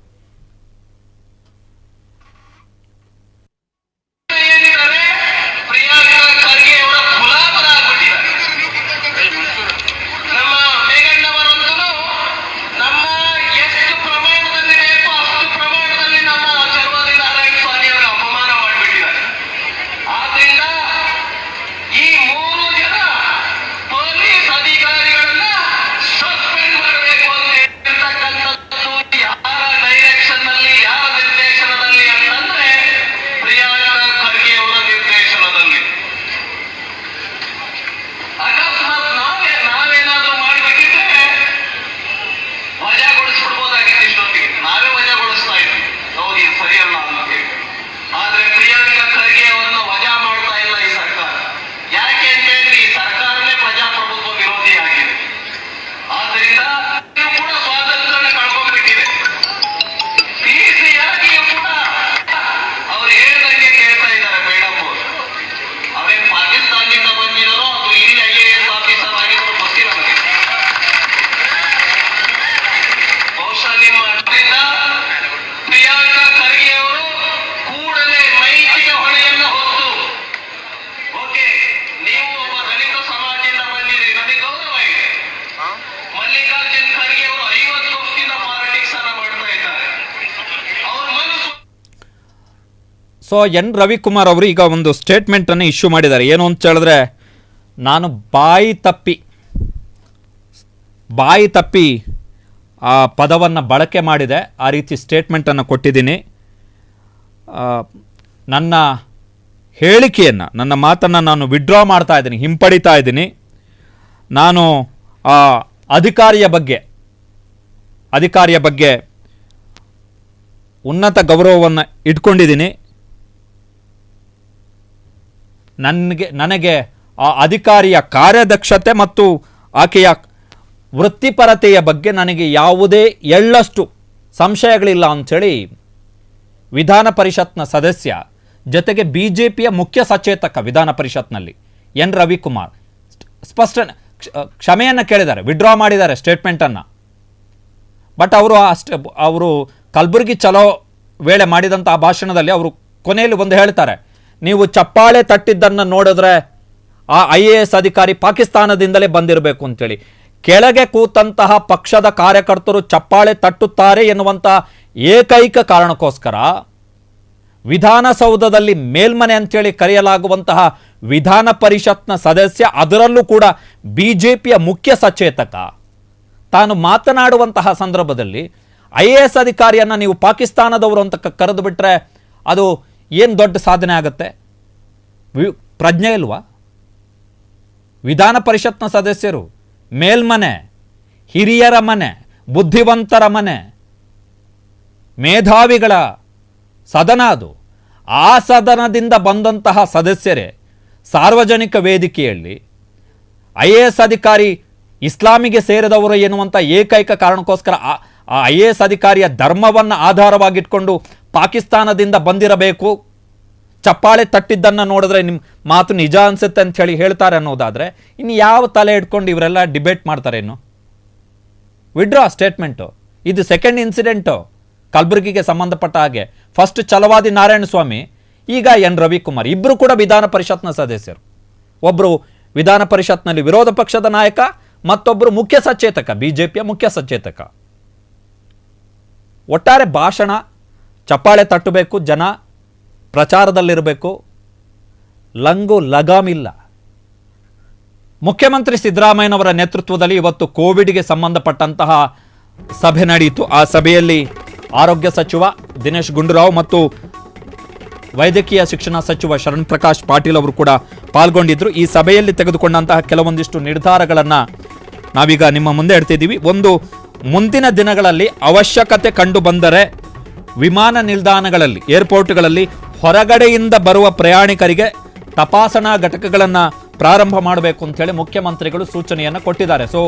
ಸೊ ಎನ್ ರವಿಕುಮಾರ್ ಅವರು ಈಗ ಒಂದು ಸ್ಟೇಟ್ಮೆಂಟನ್ನು ಇಶ್ಯೂ ಮಾಡಿದ್ದಾರೆ. ಏನು ಅಂತ ಹೇಳಿದ್ರೆ, ನಾನು ಬಾಯಿ ತಪ್ಪಿ ಆ ಪದವನ್ನು ಬಳಕೆ ಮಾಡಿದೆ, ಆ ರೀತಿ ಸ್ಟೇಟ್ಮೆಂಟನ್ನು ಕೊಟ್ಟಿದ್ದೀನಿ. ನನ್ನ ಹೇಳಿಕೆಯನ್ನು, ನನ್ನ ಮಾತನ್ನು ನಾನು ವಿಡ್ರಾ ಮಾಡ್ತಾ ಇದ್ದೀನಿ, ಹಿಂಪಡಿತಾ ಇದ್ದೀನಿ. ನಾನು ಆ ಅಧಿಕಾರಿಯ ಬಗ್ಗೆ ಉನ್ನತ ಗೌರವವನ್ನು ಇಟ್ಕೊಂಡಿದ್ದೀನಿ. ನನಗೆ ಆ ಅಧಿಕಾರಿಯ ಕಾರ್ಯದಕ್ಷತೆ ಮತ್ತು ಆಕೆಯ ವೃತ್ತಿಪರತೆಯ ಬಗ್ಗೆ ನನಗೆ ಯಾವುದೇ ಎಳ್ಳಷ್ಟು ಸಂಶಯಗಳಿಲ್ಲ ಅಂಥೇಳಿ ವಿಧಾನ ಪರಿಷತ್ನ ಸದಸ್ಯ ಜೊತೆಗೆ BJPಯ ಮುಖ್ಯ ಸಚೇತಕ ವಿಧಾನ ಪರಿಷತ್ನಲ್ಲಿ ಎನ್ ರವಿಕುಮಾರ್ ಕ್ಷಮೆಯನ್ನು ಕೇಳಿದ್ದಾರೆ, ವಿಡ್ರಾ ಮಾಡಿದ್ದಾರೆ ಸ್ಟೇಟ್ಮೆಂಟನ್ನು. ಬಟ್ ಅವರು ಕಲಬುರಗಿ ಚಲೋ ವೇಳೆ ಮಾಡಿದಂಥ ಆ ಭಾಷಣದಲ್ಲಿ ಅವರು ಕೊನೆಯಲ್ಲಿ ಒಂದು ಹೇಳ್ತಾರೆ, ನೀವು ಚಪ್ಪಾಳೆ ತಟ್ಟಿದ್ದನ್ನು ನೋಡಿದ್ರೆ ಆ IAS ಅಧಿಕಾರಿ ಪಾಕಿಸ್ತಾನದಿಂದಲೇ ಬಂದಿರಬೇಕು ಅಂತೇಳಿ. ಕೆಳಗೆ ಕೂತಂತಹ ಪಕ್ಷದ ಕಾರ್ಯಕರ್ತರು ಚಪ್ಪಾಳೆ ತಟ್ಟುತ್ತಾರೆ ಎನ್ನುವಂಥ ಏಕೈಕ ಕಾರಣಕ್ಕೋಸ್ಕರ ವಿಧಾನಸೌಧದಲ್ಲಿ ಮೇಲ್ಮನೆ ಅಂತೇಳಿ ಕರೆಯಲಾಗುವಂತಹ ವಿಧಾನ ಪರಿಷತ್ನ ಸದಸ್ಯ, ಅದರಲ್ಲೂ ಕೂಡ BJPಯ ಮುಖ್ಯ ಸಚೇತಕ, ತಾನು ಮಾತನಾಡುವಂತಹ ಸಂದರ್ಭದಲ್ಲಿ IAS ಅಧಿಕಾರಿಯನ್ನು ನೀವು ಪಾಕಿಸ್ತಾನದವರು ಅಂತ ಕರೆದು ಬಿಟ್ರೆ ಅದು ಏನು ದೊಡ್ಡ ಸಾಧನೆ ಆಗುತ್ತೆ? ಪ್ರಜ್ಞೆ ಇಲ್ವಾ? ವಿಧಾನ ಪರಿಷತ್ನ ಸದಸ್ಯರು ಮೇಲ್ಮನೆ, ಹಿರಿಯರ ಮನೆ, ಬುದ್ಧಿವಂತರ ಮನೆ, ಮೇಧಾವಿಗಳ ಸದನ ಅದು. ಆ ಸದನದಿಂದ ಬಂದಂತಹ ಸದಸ್ಯರೇ ಸಾರ್ವಜನಿಕ ವೇದಿಕೆಯಲ್ಲಿ IAS ಅಧಿಕಾರಿ ಇಸ್ಲಾಮಿಗೆ ಸೇರಿದವರು ಎನ್ನುವಂಥ ಏಕೈಕ ಕಾರಣಕ್ಕೋಸ್ಕರ ಆ IAS ಅಧಿಕಾರಿಯ ಧರ್ಮವನ್ನು ಆಧಾರವಾಗಿಟ್ಕೊಂಡು ಪಾಕಿಸ್ತಾನದಿಂದ ಬಂದಿರಬೇಕು, ಚಪ್ಪಾಳೆ ತಟ್ಟಿದ್ದನ್ನು ನೋಡಿದ್ರೆ ನಿಮ್ಮ ಮಾತು ನಿಜ ಅನಿಸುತ್ತೆ ಅಂತ ಹೇಳಿ ಹೇಳ್ತಾರೆ ಅನ್ನೋದಾದರೆ ಇನ್ನು ಯಾವ ತಲೆ ಇಟ್ಕೊಂಡು ಇವರೆಲ್ಲ ಡಿಬೇಟ್ ಮಾಡ್ತಾರೆ? ಇನ್ನು ವಿಡ್ರಾ ಸ್ಟೇಟ್ಮೆಂಟು. ಇದು ಸೆಕೆಂಡ್ ಇನ್ಸಿಡೆಂಟು ಕಲಬುರಗಿಗೆ ಸಂಬಂಧಪಟ್ಟ ಹಾಗೆ. ಫಸ್ಟ್ ಛಲವಾದಿ ನಾರಾಯಣ ಸ್ವಾಮಿ, ಈಗ ಎನ್ ರವಿಕುಮಾರ್, ಇಬ್ಬರು ಕೂಡ ವಿಧಾನ ಪರಿಷತ್ನ ಸದಸ್ಯರು. ಒಬ್ಬರು ವಿಧಾನ ಪರಿಷತ್ನಲ್ಲಿ ವಿರೋಧ ಪಕ್ಷದ ನಾಯಕ, ಮತ್ತೊಬ್ಬರು ಮುಖ್ಯ ಸಚೇತಕ, BJPಯ ಮುಖ್ಯ ಸಚೇತಕ. ಒಟ್ಟಾರೆ ಭಾಷಣ, ಚಪ್ಪಾಳೆ ತಟ್ಟಬೇಕು, ಜನ ಪ್ರಚಾರದಲ್ಲಿರಬೇಕು, ಲಂಗು ಲಗಾಮಿಲ್ಲ. ಮುಖ್ಯಮಂತ್ರಿ ಸಿದ್ದರಾಮಯ್ಯನವರ ನೇತೃತ್ವದಲ್ಲಿ ಇವತ್ತು ಕೋವಿಡ್ಗೆ ಸಂಬಂಧಪಟ್ಟಂತಹ ಸಭೆ ನಡೆಯಿತು. ಆ ಸಭೆಯಲ್ಲಿ ಆರೋಗ್ಯ ಸಚಿವ ದಿನೇಶ್ ಗುಂಡೂರಾವ್ ಮತ್ತು ವೈದ್ಯಕೀಯ ಶಿಕ್ಷಣ ಸಚಿವ ಶರಣ್ ಪ್ರಕಾಶ್ ಪಾಟೀಲ್ ಅವರು ಕೂಡ ಪಾಲ್ಗೊಂಡಿದ್ದರು. ಈ ಸಭೆಯಲ್ಲಿ ತೆಗೆದುಕೊಂಡಂತಹ ಕೆಲವೊಂದಿಷ್ಟು ನಿರ್ಧಾರಗಳನ್ನು ನಾವೀಗ ನಿಮ್ಮ ಮುಂದೆ ಇಡ್ತಿದ್ದೀವಿ. ಒಂದು, ಮುಂದಿನ ದಿನಗಳಲ್ಲಿ ಅವಶ್ಯಕತೆ ಕಂಡು ಬಂದರೆ ವಿಮಾನ ನಿಲ್ದಾಣಗಳಲ್ಲಿ, ಏರ್ಪೋರ್ಟ್ಗಳಲ್ಲಿ ಹೊರಗಡೆಯಿಂದ ಬರುವ ಪ್ರಯಾಣಿಕರಿಗೆ ತಪಾಸಣಾ ಘಟಕಗಳನ್ನು ಪ್ರಾರಂಭ ಮಾಡಬೇಕು ಅಂತೇಳಿ ಮುಖ್ಯಮಂತ್ರಿಗಳು ಸೂಚನೆಯನ್ನು ಕೊಟ್ಟಿದ್ದಾರೆ. So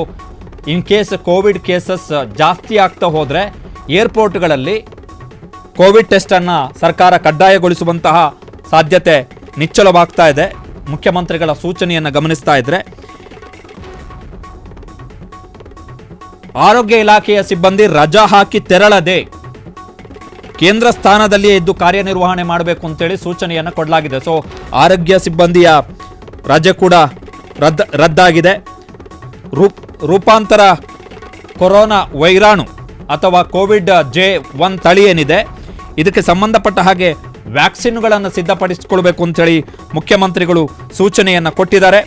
in case Covid cases ಜಾಸ್ತಿ ಆಗ್ತಾ ಹೋದರೆ ಏರ್ಪೋರ್ಟ್ಗಳಲ್ಲಿ ಕೋವಿಡ್ ಟೆಸ್ಟನ್ನು ಸರ್ಕಾರ ಕಡ್ಡಾಯಗೊಳಿಸುವಂತಹ ಸಾಧ್ಯತೆ ನಿಚ್ಚಳವಾಗ್ತಾ ಇದೆ. ಮುಖ್ಯಮಂತ್ರಿಗಳ ಸೂಚನೆಯನ್ನು ಗಮನಿಸ್ತಾ ಇದ್ರೆ ಆರೋಗ್ಯ ಇಲಾಖೆಯ ಸಿಬ್ಬಂದಿ ರಜಾ ಹಾಕಿ ತೆರಳದೆ ಕೇಂದ್ರ ಸ್ಥಾನದಲ್ಲಿಯೇ ಇದ್ದು ಕಾರ್ಯನಿರ್ವಹಣೆ ಮಾಡಬೇಕು ಅಂತೇಳಿ ಸೂಚನೆಯನ್ನು ಕೊಡಲಾಗಿದೆ. ಸೊ ಆರೋಗ್ಯ ಸಿಬ್ಬಂದಿಯ ರಜೆ ಕೂಡ ರದ್ದಾಗಿದೆ. ರೂಪಾಂತರ ಕೊರೋನಾ ವೈರಾಣು ಅಥವಾ ಕೋವಿಡ್ J1 ತಳಿ ಏನಿದೆ, ಇದಕ್ಕೆ ಸಂಬಂಧಪಟ್ಟ ಹಾಗೆ ವ್ಯಾಕ್ಸಿನ್ಗಳನ್ನು ಸಿದ್ಧಪಡಿಸಿಕೊಳ್ಬೇಕು ಅಂತೇಳಿ ಮುಖ್ಯಮಂತ್ರಿಗಳು ಸೂಚನೆಯನ್ನು ಕೊಟ್ಟಿದ್ದಾರೆ.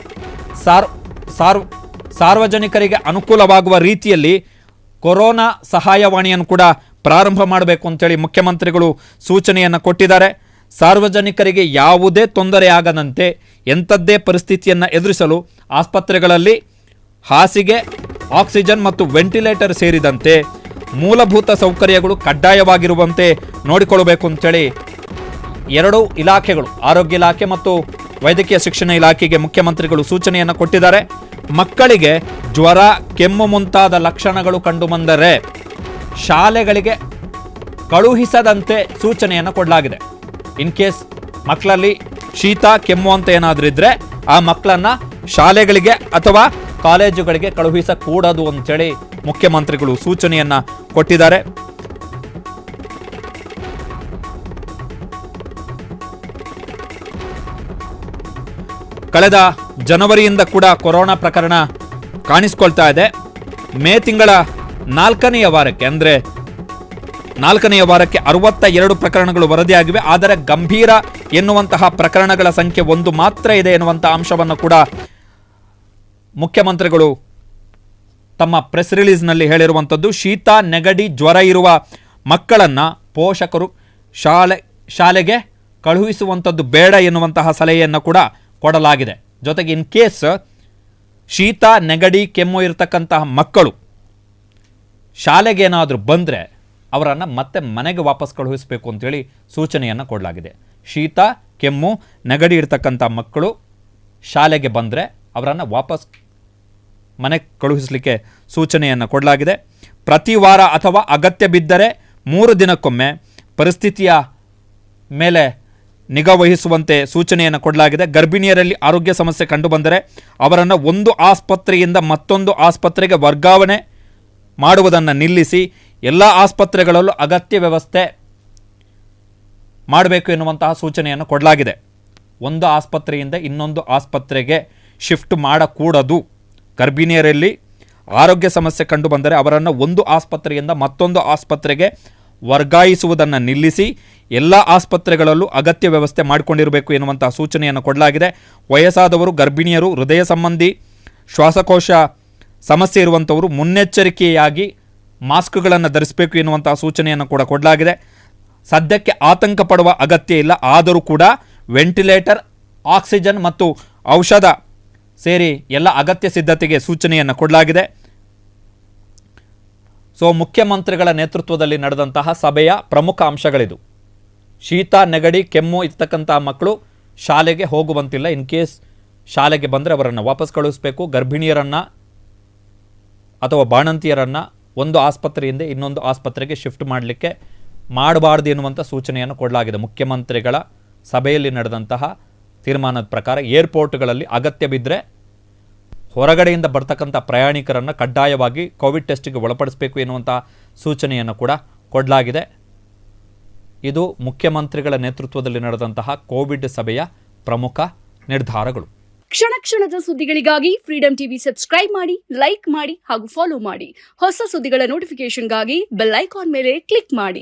ಸಾರ್ವಜನಿಕರಿಗೆ ಅನುಕೂಲವಾಗುವ ರೀತಿಯಲ್ಲಿ ಕೊರೋನಾ ಸಹಾಯವಾಣಿಯನ್ನು ಕೂಡ ಪ್ರಾರಂಭ ಮಾಡಬೇಕು ಅಂತೇಳಿ ಮುಖ್ಯಮಂತ್ರಿಗಳು ಸೂಚನೆಯನ್ನು ಕೊಟ್ಟಿದ್ದಾರೆ. ಸಾರ್ವಜನಿಕರಿಗೆ ಯಾವುದೇ ತೊಂದರೆ ಆಗದಂತೆ ಎಂಥದ್ದೇ ಪರಿಸ್ಥಿತಿಯನ್ನು ಎದುರಿಸಲು ಆಸ್ಪತ್ರೆಗಳಲ್ಲಿ ಹಾಸಿಗೆ, ಆಕ್ಸಿಜನ್ ಮತ್ತು ವೆಂಟಿಲೇಟರ್ ಸೇರಿದಂತೆ ಮೂಲಭೂತ ಸೌಕರ್ಯಗಳು ಕಡ್ಡಾಯವಾಗಿರುವಂತೆ ನೋಡಿಕೊಳ್ಳಬೇಕು ಅಂತೇಳಿ ಎರಡೂ ಇಲಾಖೆಗಳು, ಆರೋಗ್ಯ ಇಲಾಖೆ ಮತ್ತು ವೈದ್ಯಕೀಯ ಶಿಕ್ಷಣ ಇಲಾಖೆಗೆ ಮುಖ್ಯಮಂತ್ರಿಗಳು ಸೂಚನೆಯನ್ನು ಕೊಟ್ಟಿದ್ದಾರೆ. ಮಕ್ಕಳಿಗೆ ಜ್ವರ, ಕೆಮ್ಮು ಮುಂತಾದ ಲಕ್ಷಣಗಳು ಕಂಡುಬಂದರೆ ಶಾಲೆಗಳಿಗೆ ಕಳುಹಿಸದಂತೆ ಸೂಚನೆಯನ್ನು ಕೊಡಲಾಗಿದೆ. ಇನ್ ಕೇಸ್ ಮಕ್ಕಳಲ್ಲಿ ಶೀತ, ಕೆಮ್ಮು ಅಂತ ಏನಾದರೂ ಇದ್ದರೆ ಆ ಮಕ್ಕಳನ್ನು ಶಾಲೆಗಳಿಗೆ ಅಥವಾ ಕಾಲೇಜುಗಳಿಗೆ ಕಳುಹಿಸಕೂಡದು ಅಂತೇಳಿ ಮುಖ್ಯಮಂತ್ರಿಗಳು ಸೂಚನೆಯನ್ನು ಕೊಟ್ಟಿದ್ದಾರೆ. ಕಳೆದ ಜನವರಿಯಿಂದ ಕೂಡ ಕೊರೋನಾ ಪ್ರಕರಣ ಕಾಣಿಸಿಕೊಳ್ತಾ ಇದೆ. ಮೇ ತಿಂಗಳ 4ನೇ ವಾರಕ್ಕೆ, ಅಂದರೆ 4ನೇ ವಾರಕ್ಕೆ 62 ಪ್ರಕರಣಗಳು ವರದಿಯಾಗಿವೆ. ಆದರೆ ಗಂಭೀರ ಎನ್ನುವಂತಹ ಪ್ರಕರಣಗಳ ಸಂಖ್ಯೆ 1 ಮಾತ್ರ ಇದೆ ಎನ್ನುವಂತಹ ಅಂಶವನ್ನು ಕೂಡ ಮುಖ್ಯಮಂತ್ರಿಗಳು ತಮ್ಮ ಪ್ರೆಸ್ ರಿಲೀಸ್ನಲ್ಲಿ ಹೇಳಿರುವಂಥದ್ದು. ಶೀತ, ನೆಗಡಿ, ಜ್ವರ ಇರುವ ಮಕ್ಕಳನ್ನು ಪೋಷಕರು ಶಾಲೆಗೆ ಕಳುಹಿಸುವಂಥದ್ದು ಬೇಡ ಎನ್ನುವಂತಹ ಸಲಹೆಯನ್ನು ಕೂಡ ಕೊಡಲಾಗಿದೆ. ಜೊತೆಗೆ ಇನ್ ಕೇಸ್ ಶೀತ, ನೆಗಡಿ, ಕೆಮ್ಮು ಇರತಕ್ಕಂತಹ ಮಕ್ಕಳು ಶಾಲೆಗೆ ಏನಾದರೂ ಬಂದರೆ ಅವರನ್ನು ಮತ್ತೆ ಮನೆಗೆ ವಾಪಸ್ ಕಳುಹಿಸಬೇಕು ಅಂತೇಳಿ ಸೂಚನೆಯನ್ನು ಕೊಡಲಾಗಿದೆ. ಶೀತ, ಕೆಮ್ಮು ನೆಗಡಿ ಇರ್ತಕ್ಕಂಥ ಮಕ್ಕಳು ಶಾಲೆಗೆ ಬಂದರೆ ಅವರನ್ನು ವಾಪಸ್ ಮನೆಗೆ ಕಳುಹಿಸಲಿಕ್ಕೆ ಸೂಚನೆಯನ್ನು ಕೊಡಲಾಗಿದೆ. ಪ್ರತಿ ವಾರ ಅಥವಾ ಅಗತ್ಯ ಬಿದ್ದರೆ 3 ದಿನಕ್ಕೊಮ್ಮೆ ಪರಿಸ್ಥಿತಿಯ ಮೇಲೆ ನಿಗಾ ವಹಿಸುವಂತೆ ಸೂಚನೆಯನ್ನು ಕೊಡಲಾಗಿದೆ. ಗರ್ಭಿಣಿಯರಲ್ಲಿ ಆರೋಗ್ಯ ಸಮಸ್ಯೆ ಕಂಡುಬಂದರೆ ಅವರನ್ನು ಒಂದು ಆಸ್ಪತ್ರೆಯಿಂದ ಮತ್ತೊಂದು ಆಸ್ಪತ್ರೆಗೆ ವರ್ಗಾವಣೆ ಮಾಡುವುದನ್ನು ನಿಲ್ಲಿಸಿ ಎಲ್ಲ ಆಸ್ಪತ್ರೆಗಳಲ್ಲೂ ಅಗತ್ಯ ವ್ಯವಸ್ಥೆ ಮಾಡಬೇಕು ಎನ್ನುವಂತಹ ಸೂಚನೆಯನ್ನು ಕೊಡಲಾಗಿದೆ. ಒಂದು ಆಸ್ಪತ್ರೆಯಿಂದ ಇನ್ನೊಂದು ಆಸ್ಪತ್ರೆಗೆ ಶಿಫ್ಟ್ ಮಾಡಕೂಡದು. ಗರ್ಭಿಣಿಯರಲ್ಲಿ ಆರೋಗ್ಯ ಸಮಸ್ಯೆ ಕಂಡುಬಂದರೆ ಅವರನ್ನು ಒಂದು ಆಸ್ಪತ್ರೆಯಿಂದ ಮತ್ತೊಂದು ಆಸ್ಪತ್ರೆಗೆ ವರ್ಗಾಯಿಸುವುದನ್ನು ನಿಲ್ಲಿಸಿ ಎಲ್ಲ ಆಸ್ಪತ್ರೆಗಳಲ್ಲೂ ಅಗತ್ಯ ವ್ಯವಸ್ಥೆ ಮಾಡಿಕೊಂಡಿರಬೇಕು ಎನ್ನುವಂತಹ ಸೂಚನೆಯನ್ನು ಕೊಡಲಾಗಿದೆ. ವಯಸ್ಸಾದವರು, ಗರ್ಭಿಣಿಯರು, ಹೃದಯ ಸಂಬಂಧಿ, ಶ್ವಾಸಕೋಶ ಸಮಸ್ಯೆ ಇರುವಂಥವರು ಮುನ್ನೆಚ್ಚರಿಕೆಯಾಗಿ ಮಾಸ್ಕ್ಗಳನ್ನು ಧರಿಸಬೇಕು ಎನ್ನುವಂತಹ ಸೂಚನೆಯನ್ನು ಕೂಡ ಕೊಡಲಾಗಿದೆ. ಸದ್ಯಕ್ಕೆ ಆತಂಕ ಪಡುವ ಅಗತ್ಯ ಇಲ್ಲ. ಆದರೂ ಕೂಡ ವೆಂಟಿಲೇಟರ್, ಆಕ್ಸಿಜನ್ ಮತ್ತು ಔಷಧ ಸೇರಿ ಎಲ್ಲ ಅಗತ್ಯ ಸಿದ್ಧತೆಗೆ ಸೂಚನೆಯನ್ನು ಕೊಡಲಾಗಿದೆ. ಸೊ ಮುಖ್ಯಮಂತ್ರಿಗಳ ನೇತೃತ್ವದಲ್ಲಿ ನಡೆದಂತಹ ಸಭೆಯ ಪ್ರಮುಖ ಅಂಶಗಳಿದು. ಶೀತ, ನೆಗಡಿ, ಕೆಮ್ಮು ಇರ್ತಕ್ಕಂಥ ಮಕ್ಕಳು ಶಾಲೆಗೆ ಹೋಗುವಂತಿಲ್ಲ. ಇನ್ ಕೇಸ್ ಶಾಲೆಗೆ ಬಂದರೆ ಅವರನ್ನು ವಾಪಸ್ ಕಳುಹಿಸಬೇಕು. ಗರ್ಭಿಣಿಯರನ್ನು ಅಥವಾ ಬಾಣಂತಿಯರನ್ನು ಒಂದು ಆಸ್ಪತ್ರೆಯಿಂದ ಇನ್ನೊಂದು ಆಸ್ಪತ್ರೆಗೆ ಶಿಫ್ಟ್ ಮಾಡಬಾರ್ದು ಎನ್ನುವಂಥ ಸೂಚನೆಯನ್ನು ಕೊಡಲಾಗಿದೆ. ಮುಖ್ಯಮಂತ್ರಿಗಳ ಸಭೆಯಲ್ಲಿ ನಡೆದಂತಹ ತೀರ್ಮಾನದ ಪ್ರಕಾರ ಏರ್ಪೋರ್ಟ್ಗಳಲ್ಲಿ ಅಗತ್ಯ ಬಿದ್ದರೆ ಹೊರಗಡೆಯಿಂದ ಬರ್ತಕ್ಕಂಥ ಪ್ರಯಾಣಿಕರನ್ನು ಕಡ್ಡಾಯವಾಗಿ ಕೋವಿಡ್ ಟೆಸ್ಟಿಗೆ ಒಳಪಡಿಸಬೇಕು ಎನ್ನುವಂಥ ಸೂಚನೆಯನ್ನು ಕೂಡ ಕೊಡಲಾಗಿದೆ. ಇದು ಮುಖ್ಯಮಂತ್ರಿಗಳ ನೇತೃತ್ವದಲ್ಲಿ ನಡೆದಂತಹ ಕೋವಿಡ್ ಸಭೆಯ ಪ್ರಮುಖ ನಿರ್ಧಾರಗಳು. ಕ್ಷಣ ಕ್ಷಣದ ಸುದ್ದಿಗಳಿಗಾಗಿ ಫ್ರೀಡಂ ಟಿವಿ ಸಬ್ಸ್ಕ್ರೈಬ್ ಮಾಡಿ, ಲೈಕ್ ಮಾಡಿ ಹಾಗೂ ಫಾಲೋ ಮಾಡಿ. ಹೊಸ ಸುದ್ದಿಗಳ ನೋಟಿಫಿಕೇಶನ್ಗಾಗಿ ಬೆಲ್ ಐಕಾನ್ ಮೇಲೆ ಕ್ಲಿಕ್ ಮಾಡಿ.